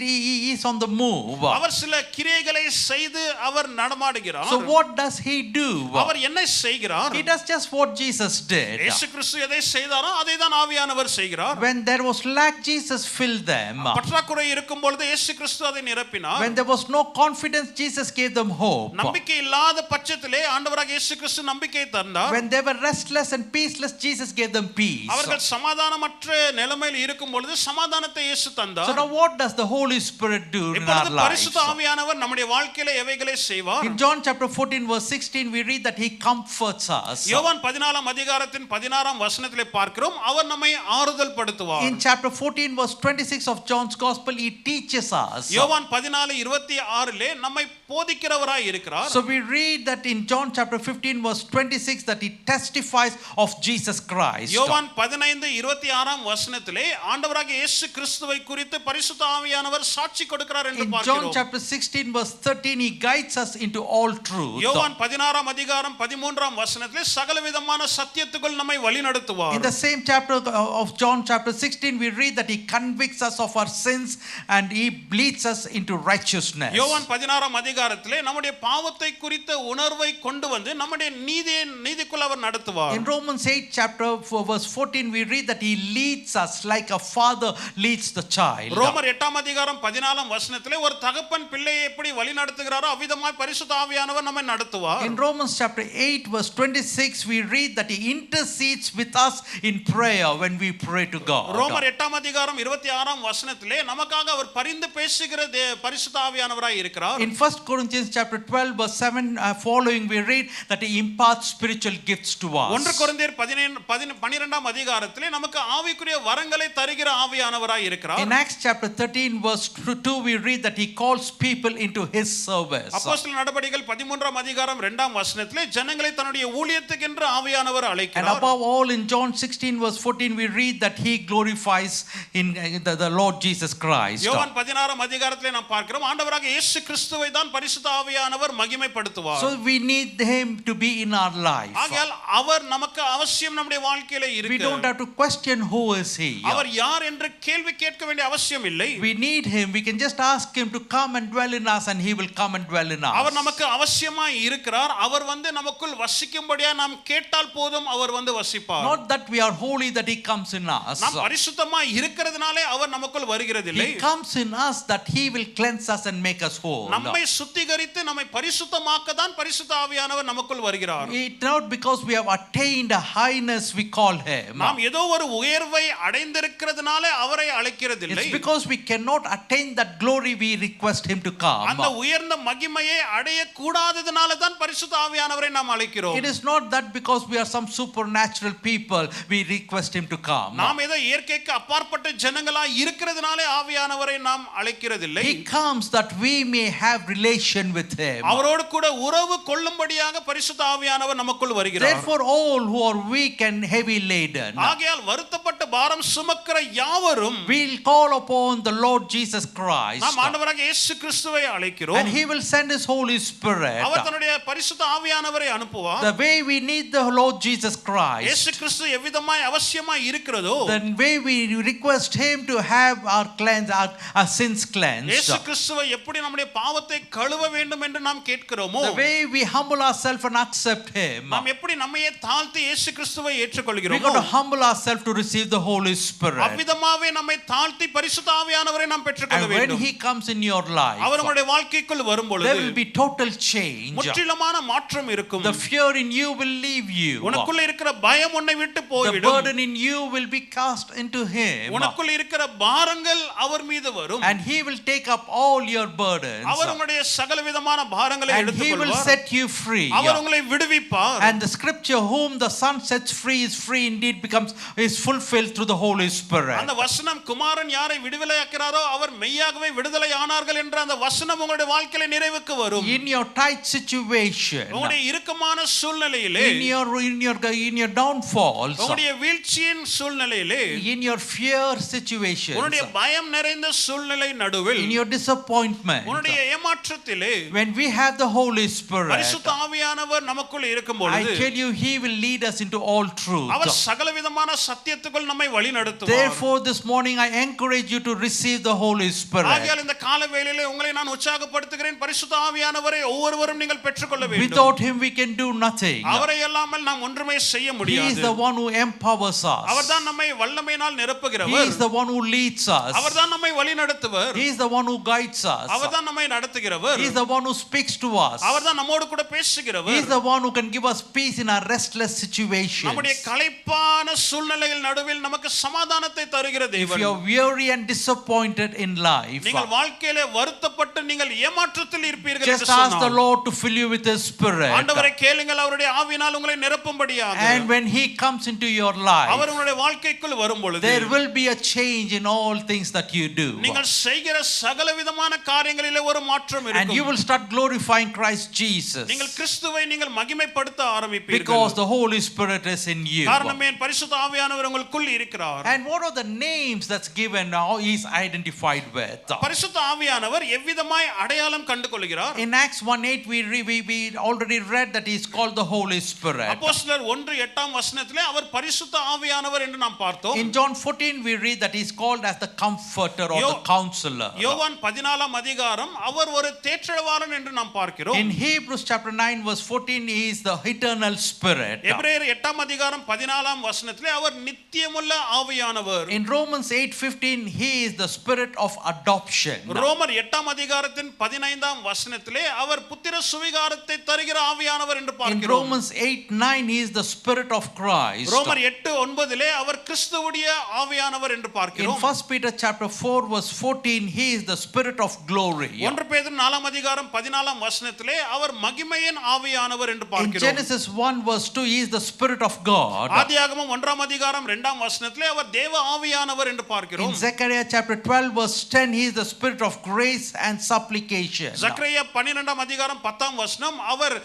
is on the move. அவர் சில கிரியைகளை செய்து அவர் நடமாடுகிறார். So what does He do? அவர் என்ன செய்கிறார்? He does just what Jesus did. இயேசு கிறிஸ்து எதை செய்தாரோ அதை தான் ஆவியானவர் செய்கிறார். When there was lack, Jesus filled them. பற்றாக்குறை இருக்கும் பொழுது இயேசு கிறிஸ்து அதை நிரப்பினார். When there was no confidence, Jesus gave them hope. நம்பிக்கை இல்லாத பட்சத்திலே ஆண்டவராக இயேசு கிறிஸ்து நம்பிக்கையை தந்தார். When they were restless and peaceless, Jesus gave them peace. அவர்கள் சமாதானமற்ற நிலைமையில் இருக்கும் பொழுது சமாதானத்தை இயேசு தந்தார். So now what does the Holy Spirit do in our இப்பொழுது lives? பரிசுத்த ஆவியானவர் நம்முடைய வாழ்க்கையில எவைகளை செய்வார்? In John chapter 14 verse 16 we read that He comforts us. யோவான் 14 அதிகாரத்தின் 16 வசனத்திலே பார்க்கிறோம் அவர் நம்மை ஆறுதல் படுத்துவார். In chapter 14 verse 26 of John's gospel He teaches us. யோவான் 14:26 நம்மை போதிக்கிறவராய் இருக்கிறார். So we read that in John chapter 15 verse 26 that He testifies of Jesus Christ. யோவான் 15:26 வசனத்திலே ஆண்டவராகிய இயேசு கிறிஸ்துவை குறித்து பரிசுத்த ஆவியானவர் சாட்சி கொடுக்கிறார் என்று In John பார்க்கிறோம். chapter 16 verse 13 He guides us into all truth. யோவான் 16 அதிகாரம் 13 வசனத்திலே சகலவிதமான சத்தியத்துக்குள் நம்மை வழிநடத்துவார். In the same chapter of John chapter 16 we read that He convicts us of our sins and He leads us into righteousness. யோவான் 16 அதிகாரத்திலே நம்முடைய பாவத்தை குறித்த உணர்வை கொண்டு வந்து நம்முடைய நீதிக்குள் அவர் நடத்துவார். In Romans 8 chapter verse 14 we read that He leads us like a father leads the child. ரோமர் 8 அதிகாரம் 14 வசனத்திலே ஒரு தகப்பன் பிள்ளையை எப்படி வழி நடத்துகிறாரோ அவ்விதமாய் பரிசுத்த ஆவியானவர் நம்மை நடத்துவார். In Romans chapter 8 verse 26 we read that He intercedes with us in prayer when we pray to God. ரோமர் 8 அதிகாரம் 26 வசனத்திலே நமக்காக அவர் பரிந்து பேசுகிற பரிசுத்த ஆவியானவராய் இருக்கிறார். In 1 Corinthians chapter 12 verse 7 following we read that He imparts spiritual gifts to us. 1 கொரிந்தியர் 12 அதிகாரத்திலே நமக்கு ஆவிக்குரிய வரங்களை தருகிற ஆவியானவராய் இருக்கிறார். In Acts chapter 13 verse 2 we read that He calls people into His service. அப்போஸ்தலர் நடபடிகள் 13 அதிகாரம் 2 வசனத்திலே ஜனங்களை தன்னுடைய ஊழியத்துக்கென்று ஆவியானவர் And அழைக்கிறார். above all in John 16 verse 14 we read that He glorifies in the Lord Jesus Christ. யோவான் 16 அதிகாரத்திலே நாம் பார்க்கிறோம் ஆண்டவராகிய இயேசு கிறிஸ்துவை தான் பரிசுத்த ஆவியானவர் மகிமைப்படுத்துவார். So we need Him to be in our life. ஆகையால் அவர் நமக்கு அவசியம் நம்முடைய வாழ்க்கையிலே We இருக்கு. don't have to question who is He. அவர் யார் என்று கேள்வி கேட்க வேண்டிய அவசியம் இல்லை. We need Him. We can just ask Him to come and dwell in us and He will come and dwell in us. அவர் நமக்கு அவசியமாய் இருக்கிறார். அவர் வந்து நமக்குள் வசிக்கும்படியா நாம் கேட்டால் போதும் அவர் வந்து வசிப்பார். Not that we are holy that He comes in us. நாம் பரிசுத்தமாய் இருக்கிறதுனாலே அவர் நமக்குள் வருகிறதில்லை. He comes in us that He will cleanse us and make us whole. நம்மை சுத்திகரித்து நம்மை பரிசுத்தமாக்க தான் பரிசுத்த ஆவியானவர் நமக்குள் வருகிறார். It's not because we have attained a highness we call Him. நாம் ஏதோ ஒரு உயர்வை அடைந்திருக்கிறதுனாலே அவரை அழைக்கிறதில்லை. It's because we cannot attain that glory we request Him to come. அந்த உயர்ந்த மகிமையை அடைய கூடாததனால தான் பரிசுத்த ஆவியானவரை நாம் அழைக்கிறோம். It is not that because we are some supernatural people we request Him to come. நாம் ஏதோ இயற்கைக்கு அப்பாற்பட்ட ஜனங்களாய் இருக்கிறதுனாலே ஆவியானவரை நாம் அழைக்கிறதில்லை. He comes that we may have relation with Him. அவரோடு கூட உறவு கொள்ளும்படியாக பரிசுத்த ஆவியானவர் நமக்குள் வருகிறார். Therefore all who are weak and heavy laden ஆகையால் வருத்தப்பட்ட பாரம் சுமக்கிற யாவரும் will call upon the Lord Jesus Christ. நாம் ஆண்டவராகிய இயேசு கிறிஸ்துவை அழைக்கிறோம். And He will send His Holy Spirit. அவர் தன்னுடைய பரிசுத்த ஆவியானவரை அனுப்புவார். The way we need the Lord Jesus Christ, இயேசு கிறிஸ்து எவ்விதமாய் அவசியமாய் இருக்கிறதோ the way we request Him to have our cleanse, our sins cleansed, இயேசு கிறிஸ்துவை எப்படி நம்முடைய பாவத்தை கழுவ வேண்டும் என்று நாம் கேட்கிறோமோ the way we humble ourselves and accept Him, நாம் எப்படி நம்மையே தாழ்த்தி இயேசு கிறிஸ்துவை we ஏற்றுக்கொள்கிறோமோ got to humble ourselves to receive the Holy Spirit. அவ்விதமாவே நம்மை தாழ்த்தி பரிசுத்த ஆவியானவரை நாம் பெற்றுக்கொள்ள And when வேண்டும். He comes in your life, அவர் உங்களுடைய வாழ்க்கைக்குள் வரும் there பொழுது will be total change. முற்றிலுமான மாற்றம் இருக்கும். The fear in you will leave you. உனக்குள்ள இருக்கிற பயம் உன்னை விட்டு The போய்விடும். burden in you will be cast into Him. உனக்குள்ள இருக்கிற பாரங்கள் அவர் மீது வரும். And He will take up all your burdens. அவர் உங்களுடைய சகலவிதமான பாரங்களை And He will எடுத்துக்கொள்வார். set you free. அவர் உங்களை விடுவிப்பார். And the scripture, whom the Son sets free is free indeed, is fulfilled fulfilled through the Holy Spirit. அந்த வசனம் குமாரன் யாரை விடுதலையாக்கிறாரோ அவர் மெய்யாகவே விடுதலை ஆனார்கள் என்ற அந்த வசனம் உங்களுடைய வாழ்க்கையில நிறைவுக்கு வரும். In your tight situation, உங்களுடைய இறுக்கமான சூழ்நிலையிலே, in your downfalls, உங்களுடைய வீழ்ச்சியின் சூழ்நிலையிலே, in your fear situations, உங்களுடைய பயம் நிறைந்த சூழ்நிலை நடுவில், in your disappointment, உங்களுடைய ஏமாற்றத்திலே, when we have the Holy Spirit, பரிசுத்த ஆவியானவர் நமக்குள்ள இருக்கும் I பொழுது tell you, He will lead us into all truth. அவர் சகலவிதமான சத்தியத்துக்குள் நம்மை வழி நடத்துவார். Therefore, this morning I encourage you to receive the Holy Spirit. ஆகையால் இந்த கால வேளையிலே உங்களை நான் உற்சாகப்படுத்துகிறேன். பரிசுத்த ஆவியானவரை ஒவ்வொருவரும் நீங்கள் பெற்றுக்கொள்ள வேண்டும். Without Him we can do nothing. அவரை இல்லாமல் நாம் ஒன்றுமே செய்ய He முடியாது. is the one who empowers us. அவர்தான் நம்மை வல்லமையினால் He நிரப்புகிறவர். is the one who leads us. அவர்தான் நம்மை வழி நடத்துவர். He is the one who guides us. அவர்தான் நம்மை நடத்துகிறவர். He is the one who speaks to us. அவர்தான் நம்மோடு கூட He பேசுகிறவர். is the one who can give us peace in our restless situations. நம்முடைய களைப்பான சூழ்நிலைகள் நடுவில் நமக்கு சமாதானத்தை தருகிற If தேவன். you are weary and disappointed in life, நீங்கள் வாழ்க்கையிலே வருத்தப்பட்டு நீங்கள் ஏமாற்றத்தில் இருப்பீர்கள் just என்று ask the சொன்னார். Lord to fill you with His Spirit. ஆண்டவரை கேளுங்கள், அவருடைய ஆவியினால் உங்களை நிரப்பும்படியாக. And when He comes into your life, அவர் உங்களுடைய வாழ்க்கைக்குள் வரும் பொழுது there will be a change in all things that you do. நீங்கள் செய்கிற சகலவிதமான காரியங்களிலே ஒரு மாற்றம் And you இருக்கும். will start glorifying Christ Jesus. நீங்கள் கிறிஸ்துவை நீங்கள் மகிமைப்படுத்த ஆரம்பிப்பீர்கள். Because the Holy Spirit is in you. காரணம் ஏன்? பரிசுத்த ஆவியானவர் உங்களுக்குள் இருக்கிறார். And what are the names that's given now He is identified with? பரிசுத்த ஆவியானவர் எவ்விதமாய் அடையாளம் கண்டு கொள்கிறார்? In Acts 1:8 we already read that He is called the Holy Spirit. அப்போஸ்தலர் 1:8 வசனத்திலே அவர் பரிசுத்த ஆவியானவர் என்று நாம் பார்த்தோம். In John 14 we read that He is called as the Comforter or the Counselor. யோவான் 14 அதிகாரம் அவர் ஒரு தேற்றவாளன் என்று நாம் பார்க்கிறோம். In Hebrews chapter 9 verse 14 He is the eternal Spirit. எபிரேயர் 8 அதிகாரம் 14 வசனத்திலே அவர் நித்தியமுள்ள ஆவியானவர். In Romans 8:15 He is the Spirit of adoption. ரோமர் 8 அதிகாரத்தின் 15 வசனத்திலே அவர் புத்திர சுவிகாரத்தை தருகிற ஆவியானவர் என்று In பார்க்கிறோம். Romans 8:9 He is the Spirit of Christ. ரோமர் 8:9 அவர் கிறிஸ்துவுடைய ஆவியானவர் என்று In பார்க்கிறோம். 1 Peter chapter 4 verse 14 He is the Spirit of glory. 1 பேதுரு 4 அதிகாரம் 14 வசனத்திலே அவர் மகிமையின் ஆவியானவர் என்று In பார்க்கிறோம். Genesis 1 verse 2 He is the Spirit of God. ஆதியாகமம் 1 அதிகாரம் 2 வசனத்திலே அவர் தேவ ஆவியானவர் என்று In பார்க்கிறோம். Zechariah chapter 12 verse 10 He is the Spirit of grace and supplication. Zakariya 12 அதிகாரம் 10 வசனம் அவர்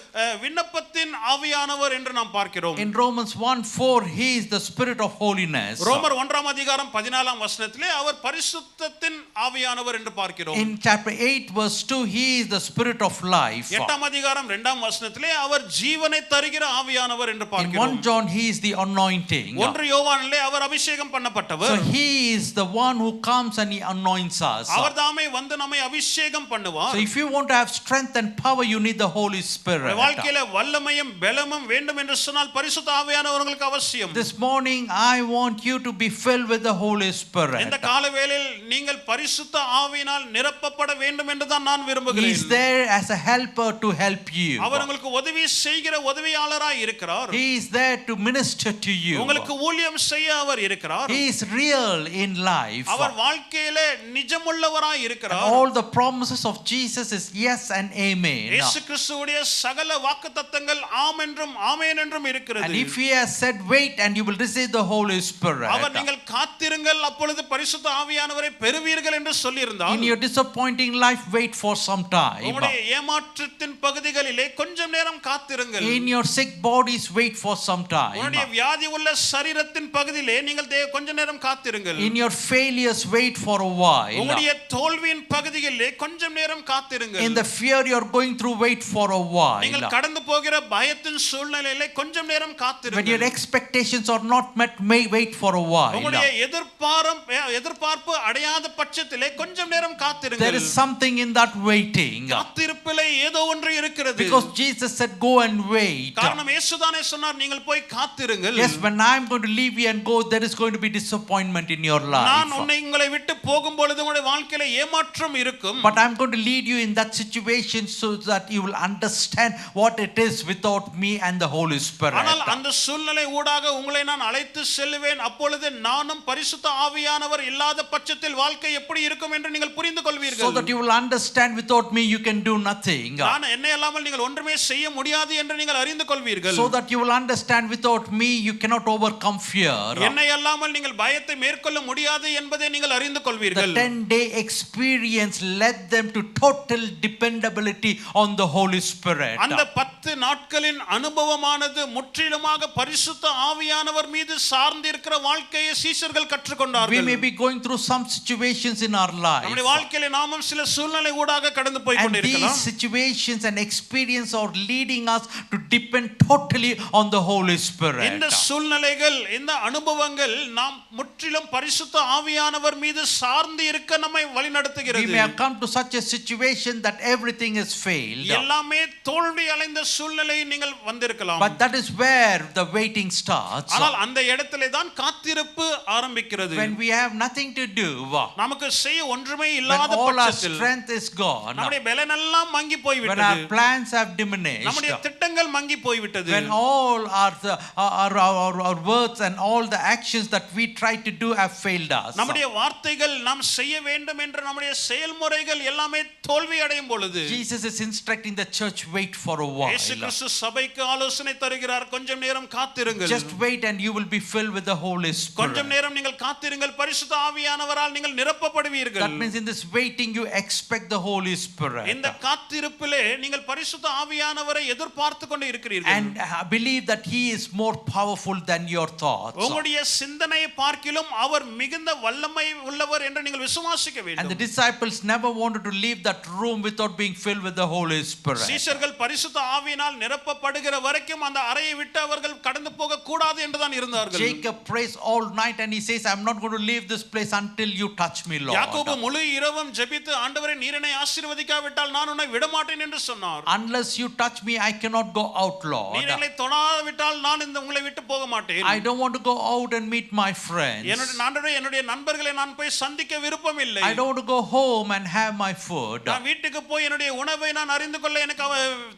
விண்ணப்பத்தின் ஆவியானவர் என்று நாம் பார்க்கிறோம். In Romans 1:4 He is the Spirit of holiness. ரோமர் 1 அதிகாரம் 14 வசனத்திலே அவர் பரிசுத்தத்தின் ஆவியானவர் என்று பார்க்கிறோம். In chapter 8 verse 2 He is the Spirit of life. 8 அதிகாரம் 2 வசனத்திலே அவர் ஜீவனை தருகிற ஆவியானவர் என்று In பார்க்கிறோம். 1 John He is the anointing. 1 யோவானிலே அவர் அபிஷேகம் பண்ணப்பட்டவர். So He is the one who comes and He anoints us. அவர் தாமே வந்து நம்மை அபிஷேகம் பண்ணுவார். So if you want to have strength and power you need the Holy Spirit. வாழ்க்கையில வல்லமையும் பலமும் வேண்டும் என்று சொன்னால் பரிசுத்த ஆவியானவர் உங்களுக்கு அவசியம். This morning I want you to be filled with the Holy Spirit. இந்த கால வேளையில் நீங்கள் பரிசுத்த ஆவியினால் நிரப்பப்பட வேண்டும் என்று தான் நான் He விரும்புகிறேன். is there as a helper to help you. அவர் உங்களுக்கு உதவி செய்கிற உதவியாளராய் இருக்கிறார். He is there to minister to you. உங்களுக்கு ஊழியம் செய்ய அவர் இருக்கிறார். He is real in life. அவர் வாழ்க்கையிலே நிஜமுள்ளவராய் இருக்கிறார். All the promises of Jesus is yes and amen. இயேசு கிறிஸ்துவுடைய சகல வாக்குத்தத்தங்கள் ஆம் என்றும் ஆமென் என்றும் And இருக்கிறது. if He has said wait and you will receive the Holy Spirit. அவர் நீங்கள் காத்திருங்கள் அப்பொழுது பரிசுத்த ஆவியானவரை பெறுவீர்கள் என்று சொல்லியிருந்தார். In your disappointing life wait for some time. உங்களுடைய ஏமாற்றத்தின் பகுதிகளிலே கொஞ்சம் நேரம் காத்திருங்கள். In your sick bodies wait for some time. உங்களுடைய வியாதி உள்ள சரீரத்தின் பகுதியிலே நீங்கள் கொஞ்ச நேரம் காத்திருங்கள். In your failures wait for a while. உங்களுடைய தோல்வியின் பகுதியிலே கொஞ்சம் நேரம் காத்திருங்கள். In the fear you are going through wait for a while. நீங்கள் கடந்து போகிற பயத்தின் சூழ்நிலையிலே கொஞ்சம் நேரம் When your காத்திருங்கள். expectations are not met may wait for a while. உங்களுடைய எதிர்பார்ப்பு அடையாத பட்சத்திலே கொஞ்சம் நேரம் There காத்திருங்கள். is something in that waiting. காத்திருப்பிலே ஏதோ ஒன்று இருக்கிறது. Because Jesus said go and wait. காரணம் இயேசுதானே சொன்னார் நீங்கள் போய் காத்திருங்கள். Yes, when I am going to leave you and go there is going to be disappointment in your நான் life. உங்களை விட்டு போகும்பொழுது உங்களுடைய வாழ்க்கையில ஏமாற்றம் இருக்கும். But I am going to lead you in that situation so that you will understand what it is without me and the Holy Spirit. ஆனால் அந்த சூழ்நிலை ஊடாக உங்களை நான் அழைத்து செல்வேன். அப்பொழுது நானும் பரிசுத்த ஆவியானவர் இல்லாத பட்சத்தில் வாழ்க்கை எப்படி இருக்கும் என்று நீங்கள் புரிந்து So கொள்வீர்கள். that you will understand without me you can do nothing. நான் என்னை அல்லாமல் நீங்கள் ஒன்றுமே செய்ய முடியாது என்று நீங்கள் அறிந்து கொள்வீர்கள். So that you will understand without me you cannot overcome fear. என்னை அல்லாமல் நீங்கள் பயத்தை மேற்கொள்ள முடியாது என்பதை நீங்கள் அறிந்து The கொள்வீர்கள். 10-day experience led them to total dependability on the Holy Spirit. அந்த 10 நாட்களின் அனுபவமானது முற்றிலுமாக பரிசுத்த ஆவியானவர் மீது சார்ந்திருக்கிற வாழ்க்கையை சீஷர்கள் We கற்றுக்கொண்டார்கள். may be going through some situations in our life. நம்முடைய வாழ்க்கையில நாமும் சில சூழ்நிலை ஊடாக கடந்து போய் And கொண்டிருக்கலாம். these situations and experience are leading us to depend totally on the Holy Spirit. இந்த சூழ்நிலைகள் இந்த அனுபவங்கள் நாம் முற்றிலும் பரிசுத்த ஆவியானவர் மீது சார்ந்து இருக்க நம்மை We வழிநடத்துகிறது. may have come to such a situation that everything is failed. எல்லாமே தோல்வி அடைந்த சூழ்நிலை நீங்கள் வந்திருக்கலாம். But that is where the waiting starts. ஆனால் அந்த இடத்திலே தான் காத்திருப்பு ஆரம்பிக்கிறது. When we have nothing to do, நமக்கு செய்ய ஒன்றுமே when இல்லாத all our பட்சத்தில் strength is gone, நம்முடைய பலனெல்லாம் மங்கி when போய்விட்டது. our plans have diminished, நம்முடைய திட்டங்கள் மங்கி போய்விட்டது. when all our words and all the actions that we try to do have failed us, நம்முடைய வார்த்தைகள் நாம் செய்ய வேண்டும் என்ற நம்முடைய செயல்முறைகள் எல்லாமே தோல்வி அடையும் பொழுது Jesus is instructing the church, wait for a while. இயேசு கிறிஸ்து சபைக்கு ஆலோசனை தருகிறார். கொஞ்சம் நேரம் காத்திருங்கள். Just wait and you will be filled with the Holy Spirit. கொஞ்சம் நேரம் நீங்கள் காத்திருங்கள், பரிசுத்த ஆவியானவரால் நீங்கள் நிரப்பப்படுவீர்கள். That means in this waiting you expect the Holy Spirit. இந்த காத்திருப்பிலே நீங்கள் பரிசுத்த ஆவியானவரை எதிர்பார்த்து கொண்டு இருக்கிறீர்கள். And believe that he is more powerful than your thoughts. உங்களுடைய சிந்தனையை பார்க்கிலும் அவர் மிகுந்த வல்லமை உள்ளவர் என்று நீங்கள் விசுவாசிக்க And the வேண்டும். disciples never wanted to leave that room without being filled with the Holy Spirit. சீஷர்கள் பரிசுத்த ஆவியினால் நிரப்பப்படுகிற வரைக்கும் அந்த அறையை விட்டு அவர்கள் கடந்து போக கூடாது என்றுதான் இருந்தார்கள். Jacob prays all night and he says, I'm not going to leave this place until you touch me, Lord. யாக்கோபு முழு இரவும் ஜெபித்து, ஆண்டவரே நீர் என்னை ஆசீர்வதிக்காவிட்டால் நான் உன்னை விடமாட்டேன் என்று சொன்னார். Unless you touch me, I cannot go out, Lord. நீர் என்னை தொடாவிட்டால் நான் இந்த உங்களை விட்டு போக மாட்டேன். I don't want to go out and meet my friends. என்னுடைய நண்பர்களை நான் போய் சந்திக்க விருப்பம் இல்லை. I don't want to go home and have my food. நான் வீட்டுக்கு போய் என்னுடைய உணவை நான் அறிந்து கொள்ள எனக்கு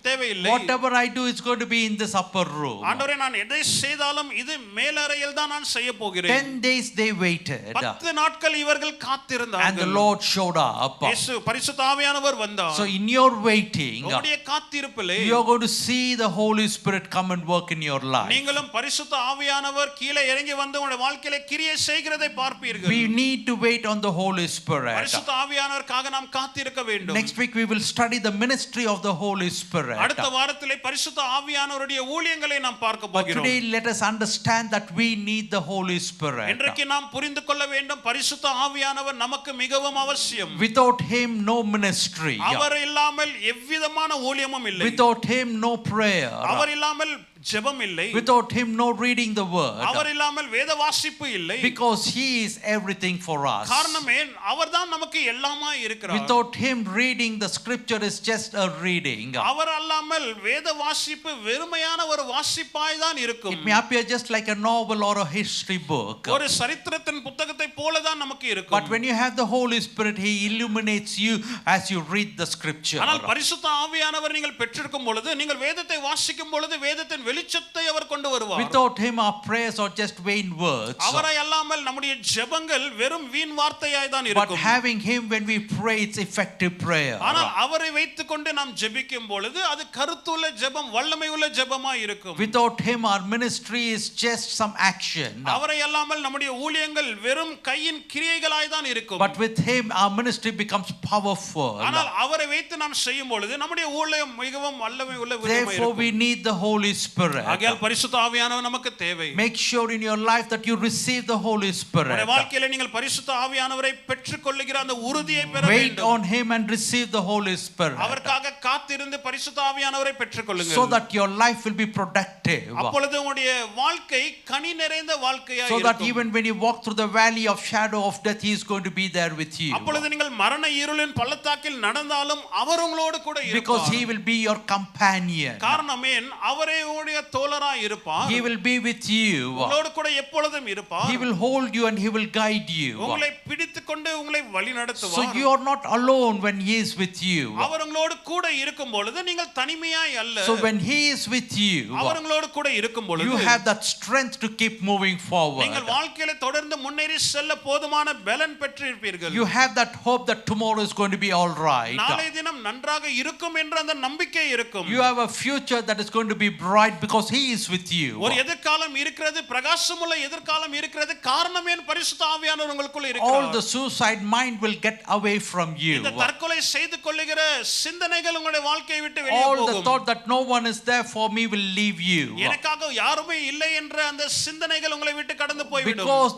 தேவையில்லை. Whatever I do is going to be in this upper room. ஆண்டவரே நான் எதை செய்தாலும் இது மேலறையில் தான் நான் செய்ய போகிறேன். 10 days they waited. 10 நாட்கள் இவர்கள் காத்திருந்தார்கள். And the Lord showed up. இயேசு பரிசுத்த ஆவியானவர் வந்தார். So in your waiting, உங்களுடைய காத்திருப்பிலே you are going to see the Holy Spirit come and work in your life. நீங்களும் பரிசுத்த ஆவியானவர் கீழே இறங்கி வந்து உங்களுடைய வாழ்க்கையிலே கிரியை செய்கிறதை பார்ப்பீர்கள். We need to wait on the Holy Spirit. பரிசுத்த ஆவியானவருக்காக நாம் காத்திருக்க வேண்டும். Next week we will study the ministry of the Holy Spirit. அடுத்த வாரத்திலே பரிசுத்த ஆவியானவருடைய ஊழியங்களை நாம் பார்க்க But போகிறோம். today let us understand that we need the Holy Spirit. இன்றைக்கு நாம் புரிந்து கொள்ள வேண்டும், பரிசுத்த ஆவியானவர் நமக்கு மிகவும் அவசியம். Without him no ministry. அவர் இல்லாமல் எவ்விதமான ஊழியமும் இல்லை. Without him no prayer. அவர் இல்லாமல் ஜெபம் இல்லை. Without him no reading the word. அவர் இல்லாமல் வேத வாசிப்பு இல்லை. Because he is everything for us. காரணமே அவர்தான் நமக்கு எல்லாமாய் இருக்கிறார். Without him reading the scripture is just a reading. அவர் அல்லாமல் வேத வாசிப்பு வெறுமையான ஒரு வாசிப்பாய் தான் இருக்கும். It may appear just like a novel or a history book. ஒரு சரித்திரத்தின் புத்தகத்தை போல தான் நமக்கு இருக்கும். But when you have the Holy Spirit, he illuminates you as you read the scripture. ஆனால் பரிசுத்த ஆவியானவர் நீங்கள் பெற்றிருக்கும் பொழுது, நீங்கள் வேதத்தை வாசிக்கும் பொழுது வேதத்தின் வெளிச்சத்தை அவர் கொண்டு வருவார். Without him our prayers are just vain words. அவரை அல்லாமல் நம்முடைய ஜெபங்கள் வெறும் வீண் வார்த்தையாய் தான் But இருக்கும். having him when we pray, it's effective prayer. ஆனால் அவரை வைத்துக்கொண்டு நாம் ஜெபிக்கும் பொழுது அது கருத்துள்ள ஜெபம், வல்லமை உள்ள ஜெபமாய் இருக்கும். Without him our ministry is just some action. அவரை அல்லாமல் நம்முடைய ஊழியங்கள் வெறும் கையின் கிரியைகளாய் தான் இருக்கும். But with him our ministry becomes powerful. ஆனால் அவரை வைத்து நாம் செய்யும் பொழுது நம்முடைய ஊழியம் மிகவும் வல்லமை உள்ள விதமாய் Therefore we இருக்கும். need the Holy Spirit. ஆகையால் பரிசுத்த ஆவியானவர் நமக்கு தேவை. Make sure in your life that you receive the Holy Spirit. உங்களுடைய வாழ்க்கையில நீங்கள் பரிசுத்த ஆவியானவரை பெற்றுக்கொள்ளுகிற அந்த உறுதியை பெற Wait வேண்டும். on him and receive the Holy Spirit. அவருக்காக காத்திருந்து பரிசுத்த ஆவியானவரை பெற்றுக்கொள்ளுங்கள். So that your life will be productive. அப்பொழுது உங்களுடைய வாழ்க்கை கனி நிறைந்த வாழ்க்கையாய் So that இருக்கும். even when you walk through the valley of shadow of death, he is going to be there with you. அப்பொழுது நீங்கள் மரண இருளின் பள்ளத்தாக்கில் நடந்தாலும் அவர் உங்களோடு கூட Because இருப்பார். he will be your companion. காரணமே அவரே உங்களுடைய தோழராய் இருப்பார். He will be with you. உங்களோடு கூட எப்பொழுதும் இருப்பார். He will hold you and he will guide you. உங்களை பிடித்து பிடித்துக்கொண்டு உங்களை வழி So நடத்துவார். you are not alone when he is with you. அவர் உங்களோடு கூட இருக்கும் பொழுது நீங்கள் தனிமையாய் அல்ல. So when he is with you, அவர் உங்களோடு கூட இருக்கும் பொழுது you have that strength to keep moving forward. நீங்கள் வாழ்க்கையில தொடர்ந்து முன்னேறி செல்ல போதுமான பலன் பெற்றிருப்பீர்கள். You have that hope that tomorrow is going to be all right. நாளை தினம் நன்றாக இருக்கும் என்ற அந்த நம்பிக்கை இருக்கும். You have a future that is going to be bright because he is with you. ஒரு எதிர்காலம் இருக்கிறது, பிரகாசமுள்ள எதிர்காலம் இருக்கிறது. காரணம் ஏன்? பரிசுத்த ஆவியானவர் உங்களுக்குள்ள All இருக்கிறார். the suicide mind will get away from you. இந்த தற்கொலை செய்து கொள்ளுகிற சிந்தனைகள் உங்களுடைய வாழ்க்கையை விட்டு வெளியே All the போகும். thought that no one is there for me will leave you. எனக்காக யாருமே இல்லை என்ற அந்த சிந்தனைகள் உங்களை விட்டு கடந்து போய்விடும். Because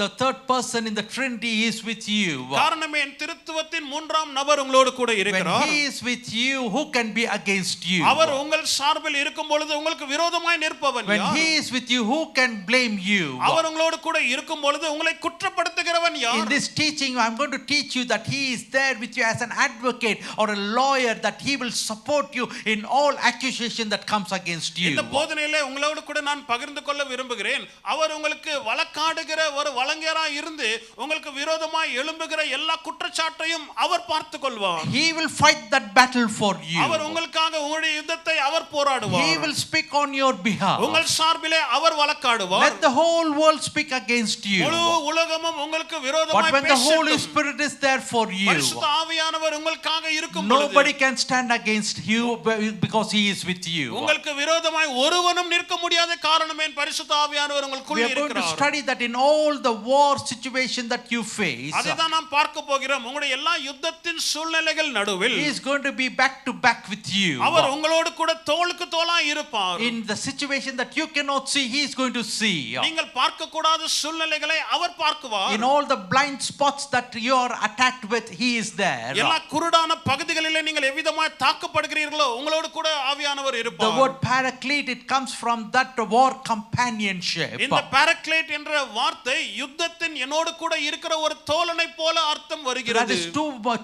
the third person in the Trinity is with you. காரணம் ஏன்? திருத்துவத்தின் மூன்றாம் நபர் உங்களோடு கூட When இருக்கிறார். he is with you, who can be against you? அவர் உங்கள் சார்பில் இருக்கும் பொழுது உங்களுக்கு விரோதமாய் நிற்பவன் When யார்? he is with you, who can blame you? அவர் உங்களோடு கூட இருக்கும் பொழுது உங்களை குற்றப்படுத்துகிறவன் In யார்? this teaching, I'm going to teach you that he is there with you as an advocate or a lawyer, that he will support you in all accusation that comes against you. இந்த போதனையிலே உங்களோடு கூட நான் பகிர்ந்து கொள்ள விரும்புகிறேன். அவர் உங்களுக்கு வழக்காடுகிற ஒரு வழங்கராய் இருந்து உங்களுக்கு விரோதமாய் எழும்புகிற எல்லா குற்றச்சாட்டையும் அவர் பார்த்துக் கொள்வார். He will fight that battle for you. அவர் உங்களுக்காக உங்களுடைய யுத்தத்தை அவர் He போராடுவார். will speak on your behalf. உங்கள் சார்பிலே அவர் வழக்காடுவார். Let the whole world speak against you. முழு உலகமும் உங்களுக்கு But விரோதமாய் when the Holy பேசட்டும். Spirit is there for you, பரிசுத்த ஆவியானவர் உங்களுக்காக இருக்கும் பொழுது nobody can stand against you because he is with you. உங்களுக்கு விரோதமாய் ஒருவனும் நிற்க முடியாத காரணம் ஏன்? பரிசுத்த ஆவியானவர் We உங்களுக்குள்ளே are going to இருக்கிறார். study that in all the war situation that you face, அதைதான் நாம் பார்க்க போகிறோம். உங்களுடைய எல்லா யுத்தத்தின் சூழ்நிலைகள் நடுவில் he is going to be back to back with you. அவர் உங்களோடு கூட தோளுக்கு தோளாய் இருப்பார். In the situation that you cannot see, he is going to see. நீங்கள் பார்க்க கூடாத சூழ்நிலைகளை அவர் பார்க்குவார். In all the blind spots that you are attacked with, he is there. எல்லா குருடான பகுதிகளிலே நீங்கள் எவ்விதமாய் தாக்கப்படுகிறீர்களோ உங்களோடு கூட ஆவியானவர் The இருப்பார். word paraclete, it comes from that war companionship. இந்த பாராக்ளேட் என்ற வார்த்தை யுத்தத்தின் என்னோடு கூட இருக்கிற ஒரு தோழனை போல அர்த்தம் That வருகிறது. is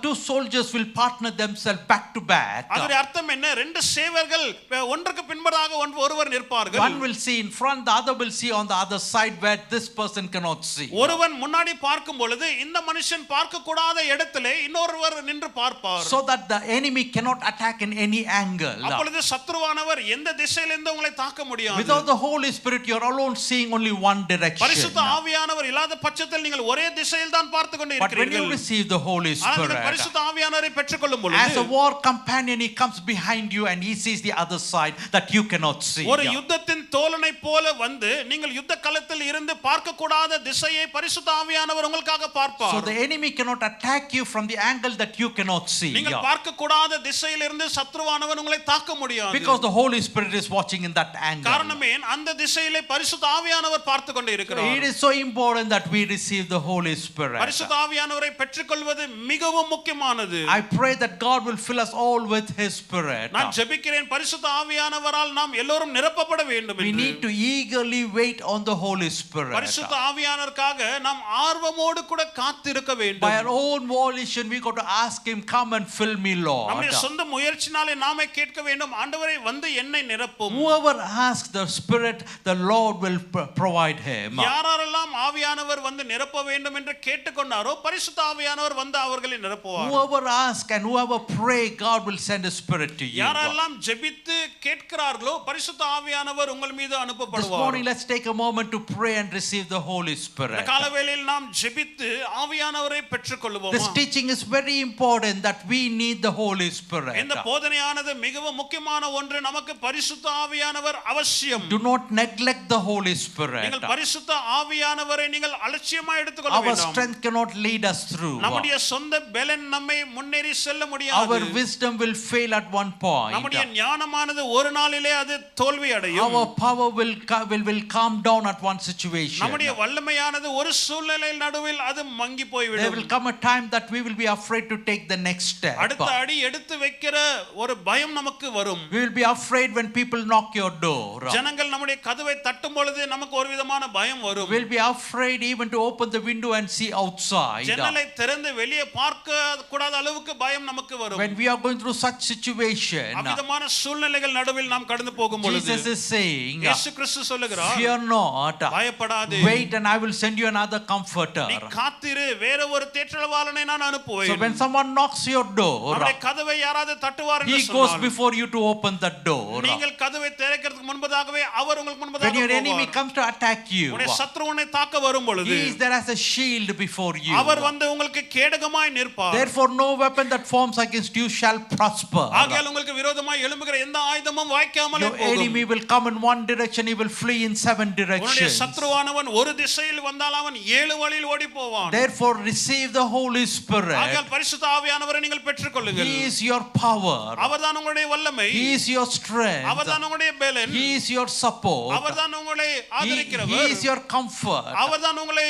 two soldiers will partner themselves back to back. அதோட அர்த்தம் என்ன? ரெண்டு சேவர்கள் ஒன்றுக்கு பின்பதாக ஒருவர் நிற்பார்கள். One will see in front, the other will see on the other side where this person cannot see. ஒருவன் முன்னாடி பார்க்கும் பொழுது இந்த மனுஷன் பார்க்க கூடாத இடத்திலே இன்னொருவர் நின்று பார்ப்பார். So that the enemy cannot attack in any angle. அப்பொழுது சத்ருவானவர் எந்த திசையிலிருந்து உங்களை தாக்க முடியாது. Without the Holy Spirit, you are alone seeing only one direction. பரிசுத்த ஆவியானவர் இல்லாத பட்சத்தில் நீங்கள் ஒரே திசையில் தான் பார்த்து கொண்டு But when you இருக்கிறீர்கள். receive the Holy ஆனால் Spirit, பரிசுத்த ஆவியானவரை பெற்றுக்கொள்ளும் as பொழுது a war companion, he comes behind you and he sees the other side that you cannot see. ஒரு யுத்தத்தின் தோழனை போல வந்து நீங்கள் யுத்த களத்தில் இருந்து பார்க்க கூடாத திசையை பரிசுத்த ஆவியானவர் உங்களுக்காக So பார்ப்பார். the enemy cannot attack you from the angle that you cannot see. நீங்கள் பார்க்க கூடாத திசையில் இருந்து சத்ருவானவர் உங்களை தாக்க முடியாது. Because the Holy Spirit is watching in that angle. காரணமே அந்த திசையிலே பரிசுத்த ஆவியானவர் பார்த்து கொண்டு It இருக்கிறார். is so important that we receive the Holy Spirit. பரிசுத்த ஆவியானவரை பெற்றுக்கொள்வது மிகவும் முக்கியமானது. I pray that God will fill us all with His Spirit. நான் ஜெபிக்கிறேன் பரிசுத்த ஆவியானவரால் நாம் எல்லோரும் நிரப்பப்பட வேண்டும் We என்று. need to eagerly wait on the Holy Spirit. பரிசுத்த ஆவியானவருக்காக நாம் ஆர்வமோடு கூட காத்திருக்க By வேண்டும். our own volition, we got to ask Him, come and fill me, Lord. நம்முடைய சொந்த முயற்சினாலே நாமே கேட்க வேண்டும், ஆண்டவரே வந்து என்னை நிரப்பும். Whoever asks the Spirit, the Lord will provide him. யாரெல்லாம் ஆவியானவர் வந்து நிரப்ப வேண்டும் என்று கேட்டுக்கொண்டாரோ பரிசுத்த ஆவியானவர் வந்து அவர்களை நிரப்புவார். Whoever asks and whoever pray, God will send His Spirit to you. யாரெல்லாம் ஜெபித்து கேட்கிறார்களோ பரிசுத்த ஆவியானவர் உங்கள் மீது This அனுப்பப்படுவார். morning, let's take a moment to pray and receive the Holy இந்த Spirit. காலவேளையில் நாம் ஜெபித்து ஆவியானவரை பெற்றுக்கொள்வோம். This teaching is very important that we need the Holy Spirit. இந்த போதனையானது மிகவும் முக்கியமான ஒன்று. நமக்கு பரிசுத்த ஆவியானவர் அவசியம். Do not neglect the Holy Spirit. நீங்கள் பரிசுத்த ஆவியானவரை நீங்கள் அலட்சியமாக எடுத்துக்கொள்ள Our வேண்டாம். strength cannot lead us through. நம்முடைய சொந்த பலன் நம்மை முன்னேறி செல்ல Our முடியாது. wisdom will fail at one point. நம்முடைய ஞானமானது ஒரு நாளிலே அது தோல்வி அடையும். Our power will calm down at one situation. நம்முடைய வல்லமையானது ஒரு சூழ்நிலையில் நடுவில் அது மங்கி There போய்விடும். will come a time that we will be afraid to take the next step. அடுத்த அடி எடுத்து வைக்கிற ஒரு பயம் நமக்கு வரும். We will be afraid when people knock your door. ஜனங்கள் நம்முடைய கதவை தட்டும் பொழுது நமக்கு ஒரு விதமான பயம் வரும். We will be afraid even to open the window and see outside. ஜன்னலை திறந்து வெளியே பார்க்க கூடாத அளவுக்கு பயம் நமக்கு வரும். When we are going through such situation, அவ்விதமான சூழ்நிலைகள் நடுவில் நாம் கடந்து போகும் பொழுது Jesus is saying, இயேசு கிறிஸ்து சொல்லுகிறார், fear not, பயப்படாதே, wait and I will send you another comforter. comforter. நீ காத்திரு, வேற ஒரு தேற்றரவாளனை நான் So அனுப்புவேன். when someone knocks your door, அவருடைய கதவை யாராவது தட்டுவார் என்று he goes சொன்னால், before you to open the door. நீங்கள் கதவை திறக்கிறதுக்கு முன்பதாகவே அவர் உங்களுக்கு When முன்பதாக your enemy போவார். comes to attack you, உன்னுடைய சத்ரு உன்னை தாக்க வரும் பொழுது he is there as a shield before you. அவர் வந்து உங்களுக்கு கேடகமாய் நிற்பார். Therefore no weapon that forms against you shall prosper. ஆகையால் உங்களுக்கு விரோதமாய் எழும்புகிற எந்த ஆயுதமும் வாய்க்காமலே Your போகும். enemy will come in one direction, he will flee in 7 உன்னுடைய directions. சத்ருவானவன் ஒரு திசையில் வந்தால் அவன் 7 வழியில் ஓடி போவான். Therefore receive the Holy Spirit. ஆகையால் பரிசுத்த ஆவியானவரை நீங்கள் பெற்றுக்கொள்ளுங்கள். He is your power. அவர்தான் உங்களுடைய வல்லமை, He is your strength. அவர்தான் உங்களுடைய பலன், He is your support. அவர்தான் உங்களை He ஆதரிக்கிறவர், is your comfort. அவர்தான் உங்களை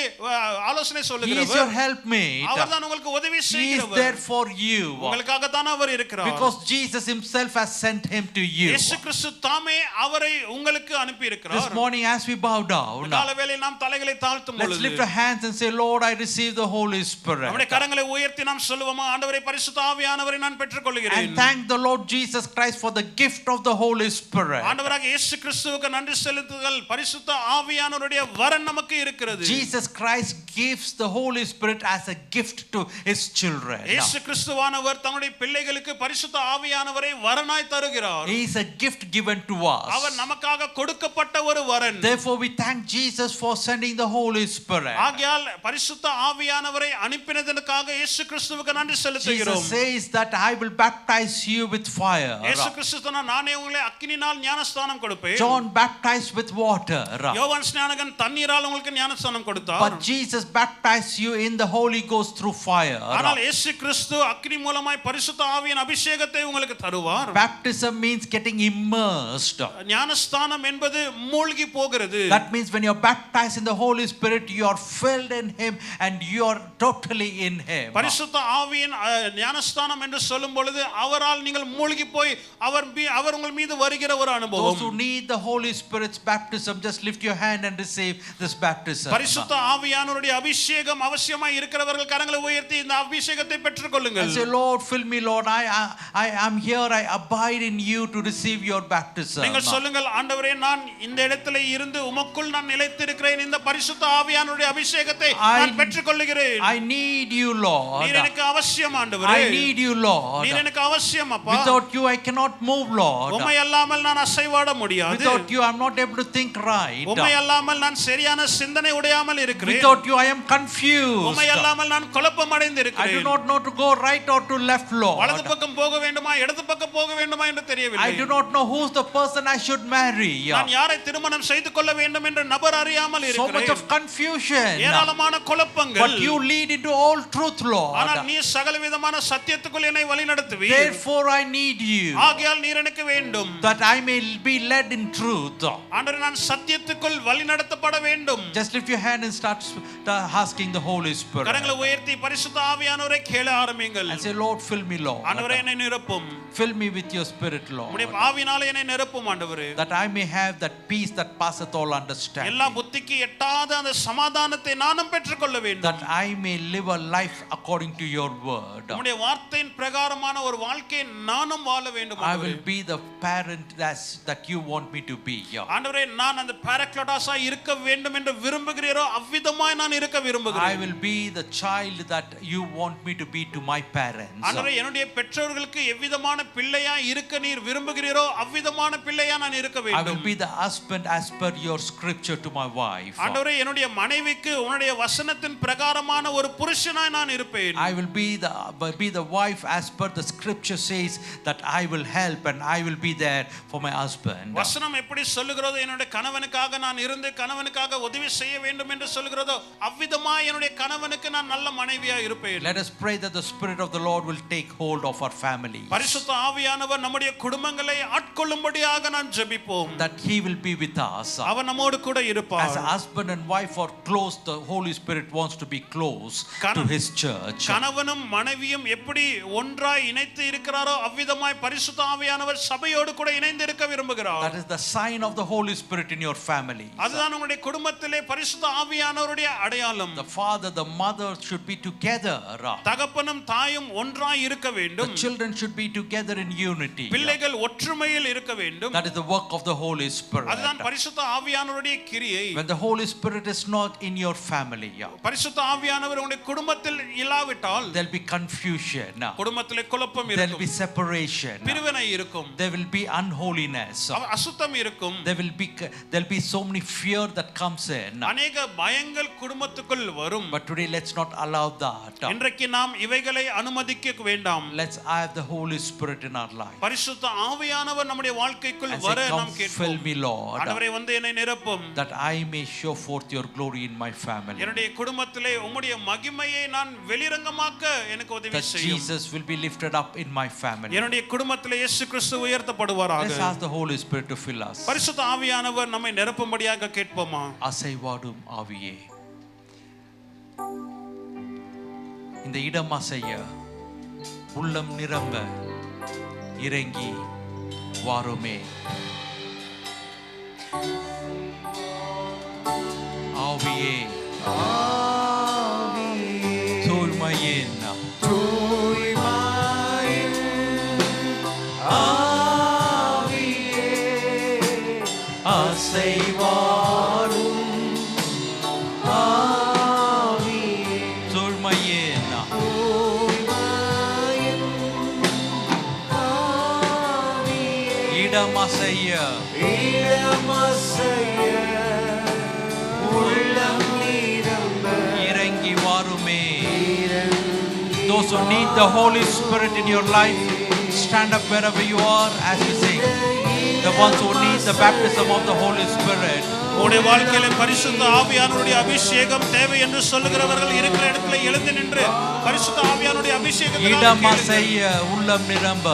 ஆலோசனை He is your சொல்லுகிறவர், helpmate. அவர்தான் உங்களுக்கு உதவி He is செய்கிறவர். there for you. உங்களுக்காக தான் அவர் இருக்கிறார். Because Jesus himself has sent him to you. இயேசு கிறிஸ்து தாமே அவரை உங்களுக்கு அனுப்பி This இருக்கிறார். morning as we bow down, காலவேளையில் நாம் தலைகளை தாழ்த்தும் let's பொழுது lift our hands and say, Lord, I receive the Holy Spirit. நம்முடைய கரங்களை உயர்த்தி நாம் சொல்லுவோமா, ஆண்டவரே பரிசுத்த ஆவியானவரை நான் பெற்றுக்கொள்கிறேன். And thank the Lord Jesus Christ for the gift of the Holy Spirit. ஆண்டவராகிய இயேசு கிறிஸ்துவுக்கு நன்றி செலுத்துதல், பரிசுத்த ஆவியானவருடைய வரன் நமக்கு இருக்கிறது. Jesus Christ gives the Holy Spirit as a gift to his children. இயேசு கிறிஸ்துவானவர் தம்முடைய பிள்ளைகளுக்கு பரிசுத்த ஆவியானவரை வரனாய் தருகிறார். He is a gift given to us. அவர் நமக்காக கொடுக்கப்பட்ட ஒரு வரன். Therefore we thank Jesus for sending the Holy Spirit. ஆகையால் பரிசுத்த ஆவியானவரை அனுப்பினதற்காக இயேசு கிறிஸ்துவுக்கு நன்றி Jesus செலுத்துகிறோம். says that I will baptize you with fire. இயேசு கிறிஸ்து சொன்னார், நானே உங்களை அக்கினியால் ஞானஸ்நானம் கொடுப்பேன். John baptized with water. யோவான் ஸ்நானகன் தண்ணீரால் உங்களுக்கு ஞானஸ்நானம் கொடுத்தார். But Jesus baptized you in the Holy Ghost through fire. ஆனால் இயேசு கிறிஸ்து அக்கினி மூலமாய் பரிசுத்த ஆவியின் அபிஷேகத்தை உங்களுக்கு தருவார். Baptism means getting immersed. ஞானஸ்நானம் என்பது மூழ்கி போகிறது. That means when you're baptized in the Holy Spirit, you are filled in Him and you are totally in Him. பரிசுத்த ஆவியின் ஞானஸ்நானம் என்று சொல்லும் பொழுது அவரால் நீங்கள் மூழ்கி போய் அவர் உங்கள் மீது வருகிற ஒரு Those அனுபவம். who need the Holy Spirit's baptism, just lift your hand and receive this baptism. பரிசுத்த ஆவியானவருடைய அபிஷேகம் அவசியமாய் இருக்கிறவர்கள் கரங்களை உயர்த்தி இந்த அபிஷேகத்தை பெற்றுக்கொள்ளுங்கள். And say, Lord, fill me, Lord. I am here. I abide in you to receive your baptism. நீங்கள் சொல்லுங்கள், ஆண்டவரே, நான் இந்த இடத்திலே இருந்து உமக்குள் நான் நிலைத்திருக்கிறேன். இந்த பரிசுத்த ஆவியானவருடைய அபிஷேகத்தை நான் பெற்றுக்கொள்கிறேன். I need you, Lord. நீர் எனக்கு அவசியம் ஆண்டவரே. I need you, Lord. நீர் எனக்கு அவசியம் அப்பா. Without you I cannot move, Lord. உம்மை அல்லாமல் நான் அசைவாட முடியாது. Without you I am not able to think right. உம்மை அல்லாமல் நான் சரியான சிந்தனை உடையாமல் இருக்கிறேன். Without you I am confused. உம்மை அல்லாமல் நான் குழப்பம் அடைந்து I do இருக்கிறேன். not know to go right or to left, Lord. வலது பக்கம் போக வேண்டுமா இடது பக்கம் போக வேண்டுமா என்று தெரியவில்லை. I do not know who's the person I should marry. நான் யாரை திருமணம் செய்து கொள்ள வேண்டும் என்ற நபர் அறியாமல் So much இருக்கிறேன். of confusion. ஏராளமான குழப்பங்கள். But you lead into all truth, Lord. ஆனால் நீ சகலவிதமான சத்தியத்துக்குள் என்னை வழிநடத்துவீர். Therefore I need you, ஆகையால் நீர் எனக்கு வேண்டும். that I may be led in truth. ஆண்டவரே, நான் சத்தியத்துக்குள் வழிநடத்தப்பட வேண்டும். Just lift your hand and start asking the Holy Spirit. கரங்களை உயர்த்தி பரிசுத்த ஆவியானவரை கேள ஆரம்பிங்கள். And say, Lord, fill me, Lord. ஆண்டவரே, என்னை நிரப்பும். Fill me with your spirit, Lord. உம்முடைய ஆவியினாலே என்னை நிரப்பும் ஆண்டவரே. That I may have that peace that passeth all understanding. எல்லா புத்திக்கு எட்டாத அந்த சமாதானத்தை நானும் பெற்றுக்கொள்ள வேண்டும். That I may live a life according to your word. உம்முடைய வார்த்தையின் பிரகாரமான ஒரு வாழ்க்கையை நானும் வாழ வேண்டும் I ஆண்டவரே. will be the parent that you want me to be. ஆண்டவரே, நான் அந்த பாராக்ளோடாஸா இருக்க வேண்டும் என்று விரும்புகிறீரோ அவ்விதமாய் நான் இருக்க I விரும்புகிறேன். will be the child that you want me to be to my parents. ஆண்டவரே, என்னுடைய பெற்றோர்களுக்கு எவ்விதமான பிள்ளையா இருக்க நீர் விரும்புகிறீரோ அவ்விதமான பிள்ளையா நான் இருக்க I will வேண்டும். be the husband as per your scripture to my wife. ஆண்டவரே, என்னுடைய மனைவிக்கு உன்னுடைய வசனத்தின் பிரகாரமான ஒரு புருஷனாய் நான் இருப்பேன். I will be the wife as per the scripture says that I will help and I will be there for my husband. வசனம் எப்படி சொல்லுகிறதோ என்னுடைய கணவனுக்காக நான் இருந்து கணவனுக்காக உதவி செய்ய வேண்டும் என்று சொல்லுகிறதோ அவ்விதமாய் என்னுடைய கணவனுக்கு நான் நல்ல மனைவியா இருப்பேன். Let us pray that the Spirit of the Lord will take hold of our families. பரிசுத்த ஆவியானவர் நம்முடைய குடும்பங்களை ஆட்கொள்ளும்படியாக நான் ஜெபிப்போம். That He will be with us. அவர் நம்மோடு கூட இருப்பார். As a husband and wife are close, the Holy Spirit wants to be close to His church. கணவனும் மனைவியும் எப்படி ஒன்றாய் இணைத்து இருக்கிறாரோ அவ்விதமாய் பரிசுத்த ஆவியானவர் சபையோடு கூட இணைந்து இருக்க விரும்புகிறார். That is the sign of the Holy Spirit in your family. அதுதான் உங்களுடைய குடும்பத்திலே பரிசுத்த ஆவியானவருடைய அடையாளம். The father, the mother should be together. தகப்பனும் தாயும் ஒன்றாய் இருக்க வேண்டும். The children should be together in unity. பிள்ளைகள் ஒற்றுமையில் இருக்க வேண்டும். That is the work of the Holy Spirit. அதுதான் பரிசுத்த ஆவியானவருடைய கிரியை. When the Holy Spirit is not in your family, பரிசுத்த ஆவியானவர் உங்களுடைய குடும்பத்தில் இல்லாவிட்டால் there'll be confusion. குடும்பத்திலே குழப்பம் There'll இருக்கும், be separation. பிரிவினை இருக்கும், There will be unholiness. அசுத்தம் இருக்கும், There'll be so many fear that comes in. அநேக பயங்கள் குடும்பத்துக்குள் வரும். But today let's not allow that. இன்றைக்கு நாம் இவைகளை அனுமதிக்க வேண்டாம். Let's have the Holy Spirit in our life. பரிசுத்த ஆவியானவர் நம்முடைய வாழ்க்கைக்குள் And வர say, come நாம் fill கேட்போம். me, Lord, ஆண்டவரே வந்து என்னை நிரப்பும், that I may show forth your glory in my family. என்னுடைய குடும்பத்திலே உம்முடைய மகிமையை நான் வெளிரங்கமாக்க எனக்கு உதவி That செய்யும். Jesus will be lifted up in my family. என்னுடைய குடும்பத்திலே இயேசு கிறிஸ்து உயர்த்தப்படுவாராக. Let's ask the Holy Spirit to fill us. பரிசுத்த ஆவியானவர் நம்மை நிரப்பும்படியாக கேட்போமா? அசைவாடும் ஆவியே, இந்த இடம் அசைய உள்ளம் நிரம்ப இறங்கி வாருமே. ஆவியே, தூய்மையின் அசைவாடும் தூய்மையின் இடம் அசைய உள்ளம் நிரம்ப இறங்கி வாருமே. Those who need the Holy Spirit in your life, stand up wherever you are as we sing. The ones who need the baptism of the Holy Spirit, உங்களுடைய வாழ்க்கையில பரிசுத்த ஆவியானவருடைய அபிஷேகம் தேவை என்று சொல்லுகிறவர்கள் இருக்கிற இடத்துல எழுந்து நின்று பரிசுத்த ஆவியானவருடைய அபிஷேகத்தை இடம் அசைய உள்ளம் நிரம்ப.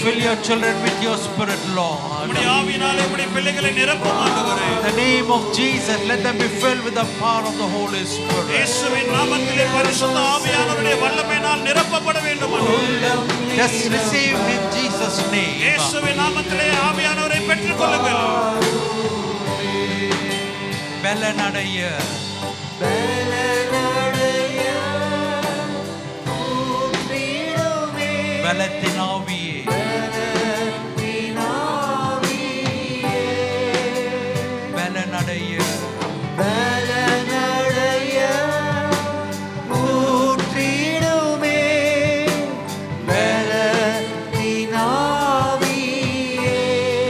Fill your children with your spirit, Lord. உம்முடைய ஆவியினாலே உம்முடைய பிள்ளைகளை நிரப்பும் ஆண்டவரே. In the name of Jesus, let them be filled with the power of the Holy Spirit. இயேசுவின் நாமத்திலே பரிசுத்த ஆவியானவருடைய வல்லமையினால் நிரப்பப்பட வேண்டும் ஆண்டவரே. Just receive in Jesus' name. இயேசுவின் நாமத்திலே ஆவியானவரை பெற்றுக்கொள்ளுங்கள். பலனடைய பலத்தின் ஆவியே, பலனடைய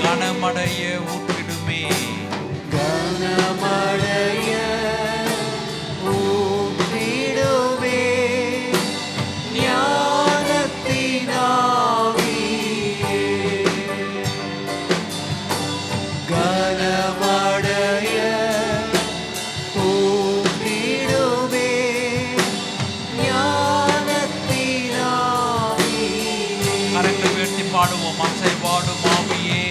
கனமடைய ஊற்றிடுமே. கரங்களை உயர்த்தி பாடுவோம். அசைவாடும் ஆவியே,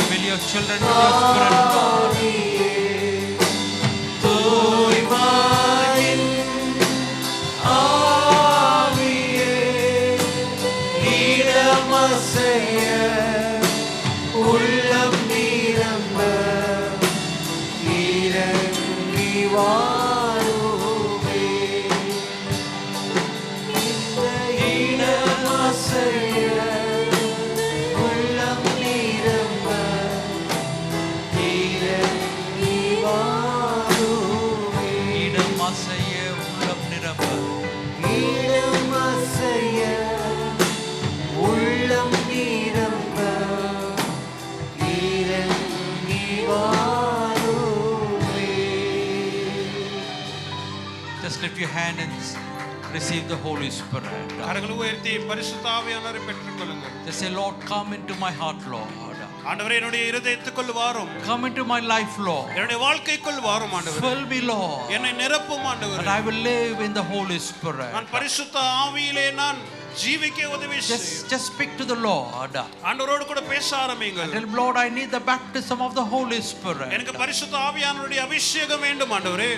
fill your children with your spirit, Lord. உள்ளம் நிரம்ப இறங்கி வாருமே. இந்த இடம் அசைய உள்ளம் நிரம்ப இறங்கி வாருமே. இடம் அசைய உள்ளம் நிரம்ப. இடம் அசைய உள்ளம் நிரம்ப இறங்கி வாருமே. Just lift your hand and receive the Holy Spirit. கரங்களை உயர்த்தி பரிசுத்த ஆவியானவரை பெற்றுக்கொள்ளுங்கள். Just say, Lord, come into my heart, Lord. ஆண்டவரே என்னுடைய இருதயத்துக்குள் வாரும், Come into my life, Lord. என்னுடைய வாழ்க்கைக்குள் வாரும் ஆண்டவரே. Fill me, Lord. என்னை நிரப்பும் And ஆண்டவரே. I will live in the Holy Spirit. நான் பரிசுத்த ஆவியிலே நான் ஜீவிக்க உதவி செய்யும். Just speak to the Lord. ஆண்டவரோடு கூட பேச ஆரம்பிங்கள். Tell him, Lord, I need the baptism of the Holy Spirit. எனக்கு பரிசுத்த ஆவியானவருடைய அபிஷேகம் வேண்டும் ஆண்டவரே.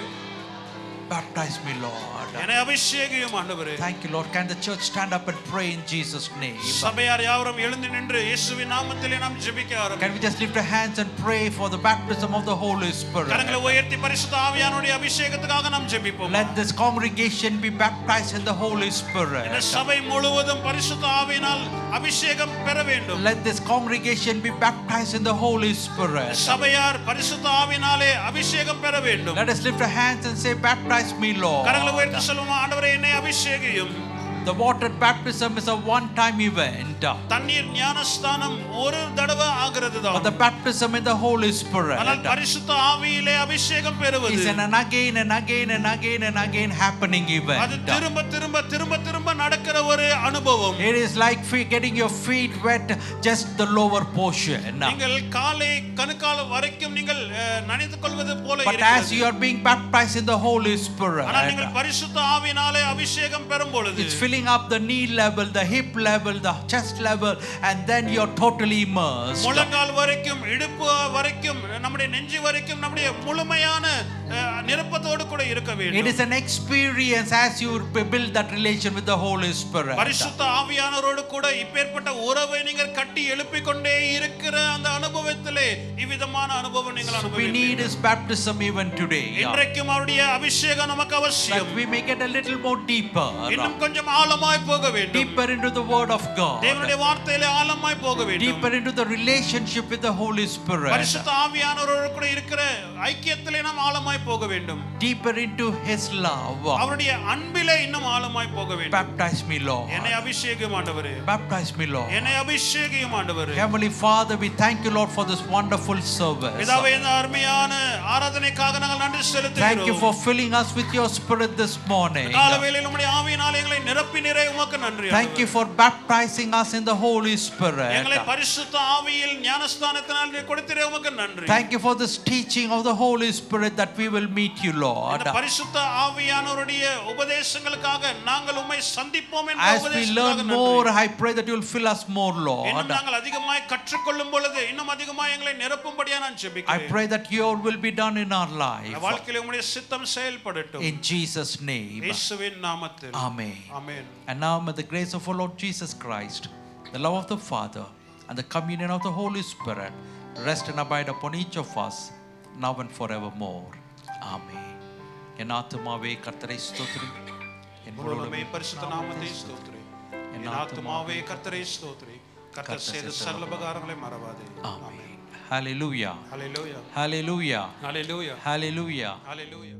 Baptize me, Lord. என்னை அபிஷேகியும் ஆண்டவரே. Thank you, Lord. Can the church stand up and pray in Jesus' name? சபையார் யாவரும் எழுந்து நின்று இயேசுவின் நாமத்திலே நாம் ஜெபிக்க ஆரம்பிப்போம். Can we just lift our hands and pray for the baptism of the Holy Spirit? கரங்களை உயர்த்தி பரிசுத்த ஆவியானவருடைய அபிஷேகத்துக்காக நாம் ஜெபிப்போம். Let this congregation be baptized in the Holy Spirit. இந்த சபை முழுவதும் பரிசுத்த ஆவியினால் அபிஷேகம் பெற வேண்டும். Let this congregation be baptized in the Holy Spirit. சபையார் பரிசுத்த ஆவியினாலே அபிஷேகம் பெற வேண்டும். Let us lift our hands and say, baptize me, Lord. கரங்களை உயர்த்தி சொல்லுவோம், ஆண்டவரே என்னை அபிஷேகியும். The water baptism is a one-time event. தண்ணீர் ஞானஸ்தானம் ஒரு தடவை ஆகிறது தான். But the baptism in the Holy Spirit ஆனால் பரிசுத்த ஆவியிலே அபிஷேகம் பெறுவது is an again and again and again and again happening event. அது திரும்ப திரும்ப திரும்ப திரும்ப நடக்கிற ஒரு அனுபவம். It is like getting your feet wet, just the lower portion. நீங்கள் காலை கணுக்கால் வரைக்கும் நீங்கள் நனைத்துக் கொள்வது போல But as இருக்கிறது. you are being baptized in the Holy Spirit, ஆனால் நீங்கள் பரிசுத்த ஆவியினாலே அபிஷேகம் பெறும் பொழுது it's filling up the knee level, the hip level, the chest level, and then you are totally immersed. முழங்கால் வரைக்கும் இடுப்பு வரைக்கும் நம்முடைய நெஞ்சு வரைக்கும் நம்முடைய முழுமையான நிரப்பத்தோடு கூட இருக்க It வேண்டும். is an experience as you build that relation with the Holy Spirit. பரிசுத்த ஆவியானவரோடு கூட இப்பேற்பட்ட உறவை நீங்கள் கட்டி எழுப்பிக் கொண்டே இருக்கிற அந்த அனுபவத்திலே இவ்விதமான அனுபவம் நீங்கள் We அனுபவிப்பீர்கள். need His baptism even today. இன்றைக்கும் அவருடைய அபிஷேகம் நமக்கு அவசியம். That we may get a little more deeper, இன்னும் கொஞ்சம் ஆழமாய் போக வேண்டும். deeper into the Word of God, தேவனுடைய வார்த்தையிலே ஆழமாய் போக வேண்டும். deeper into the relationship with the Holy Spirit, பரிசுத்த ஆவியானவரோடு கூட இருக்கிற ஐக்கியத்திலே நாம் ஆழமாய் போக வேண்டும். deeper into His love. அவருடைய அன்பிலே இன்னும் ஆழமாய் போக வேண்டும். Baptize me, Lord. என்னை அபிஷேகம் ஆண்டவரே. Baptize me, Lord. என்னை அபிஷேகம் ஆண்டவரே. Heavenly Father, we thank you, Lord, for this wonderful service. பிதாவே இந்த அருமையான ஆராதனைக்காக நாங்கள் நன்றி செலுத்துகிறோம். Thank you for filling us with your Spirit this morning. காலவேளையில் உம்முடைய ஆவியினாலே எங்களை நிரப்பினீரே, உமக்கு நன்றி. Thank you for baptizing us in the Holy Spirit. எங்களை பரிசுத்த ஆவியில் ஞானஸ்தானத்தினால் நீர் கொடுத்தீரே, உமக்கு நன்றி. Thank you for this teaching of the Holy Spirit that we will meet you, Lord. இந்த பரிசுத்த ஆவியானவருடைய உபதேசங்களுக்காக நாங்கள் உம்மை சந்திப்போம் என்ற As we உபதேசத்துக்காக learn நன்றி. more, I pray that you will fill us more, Lord. இன்னும் நாங்கள் அதிகமாய் கற்றுக்கொள்ளும் பொழுது இன்னும் அதிகமாய் எங்களை நிரப்பும்படியா நான் I ஜெபிக்கிறேன். pray that your will be done in our life. வாழ்க்கையிலே உம்முடைய சித்தம் செயல்படட்டும். In Jesus' name. இயேசுவின் நாமத்தில். Amen. Amen. And now may the grace of our Lord Jesus Christ, the love of the Father, and the communion of the Holy Spirit rest and abide upon each of us, now and forevermore. Amen. என் ஆத்துமாவே கர்த்தரை ஸ்தோத்திரி, என் முழுவதுமே பரிசுத்த நாமத்தை ஸ்தோத்திரி. என் ஆத்துமாவே கர்த்தரை ஸ்தோத்திரி. கர்த்தர் செய்த சகல உபகாரங்களை மறவாதே. ஆமென். Hallelujah. ஹல்லேலூயா. Hallelujah. ஹல்லேலூயா. Hallelujah. ஹல்லேலூயா.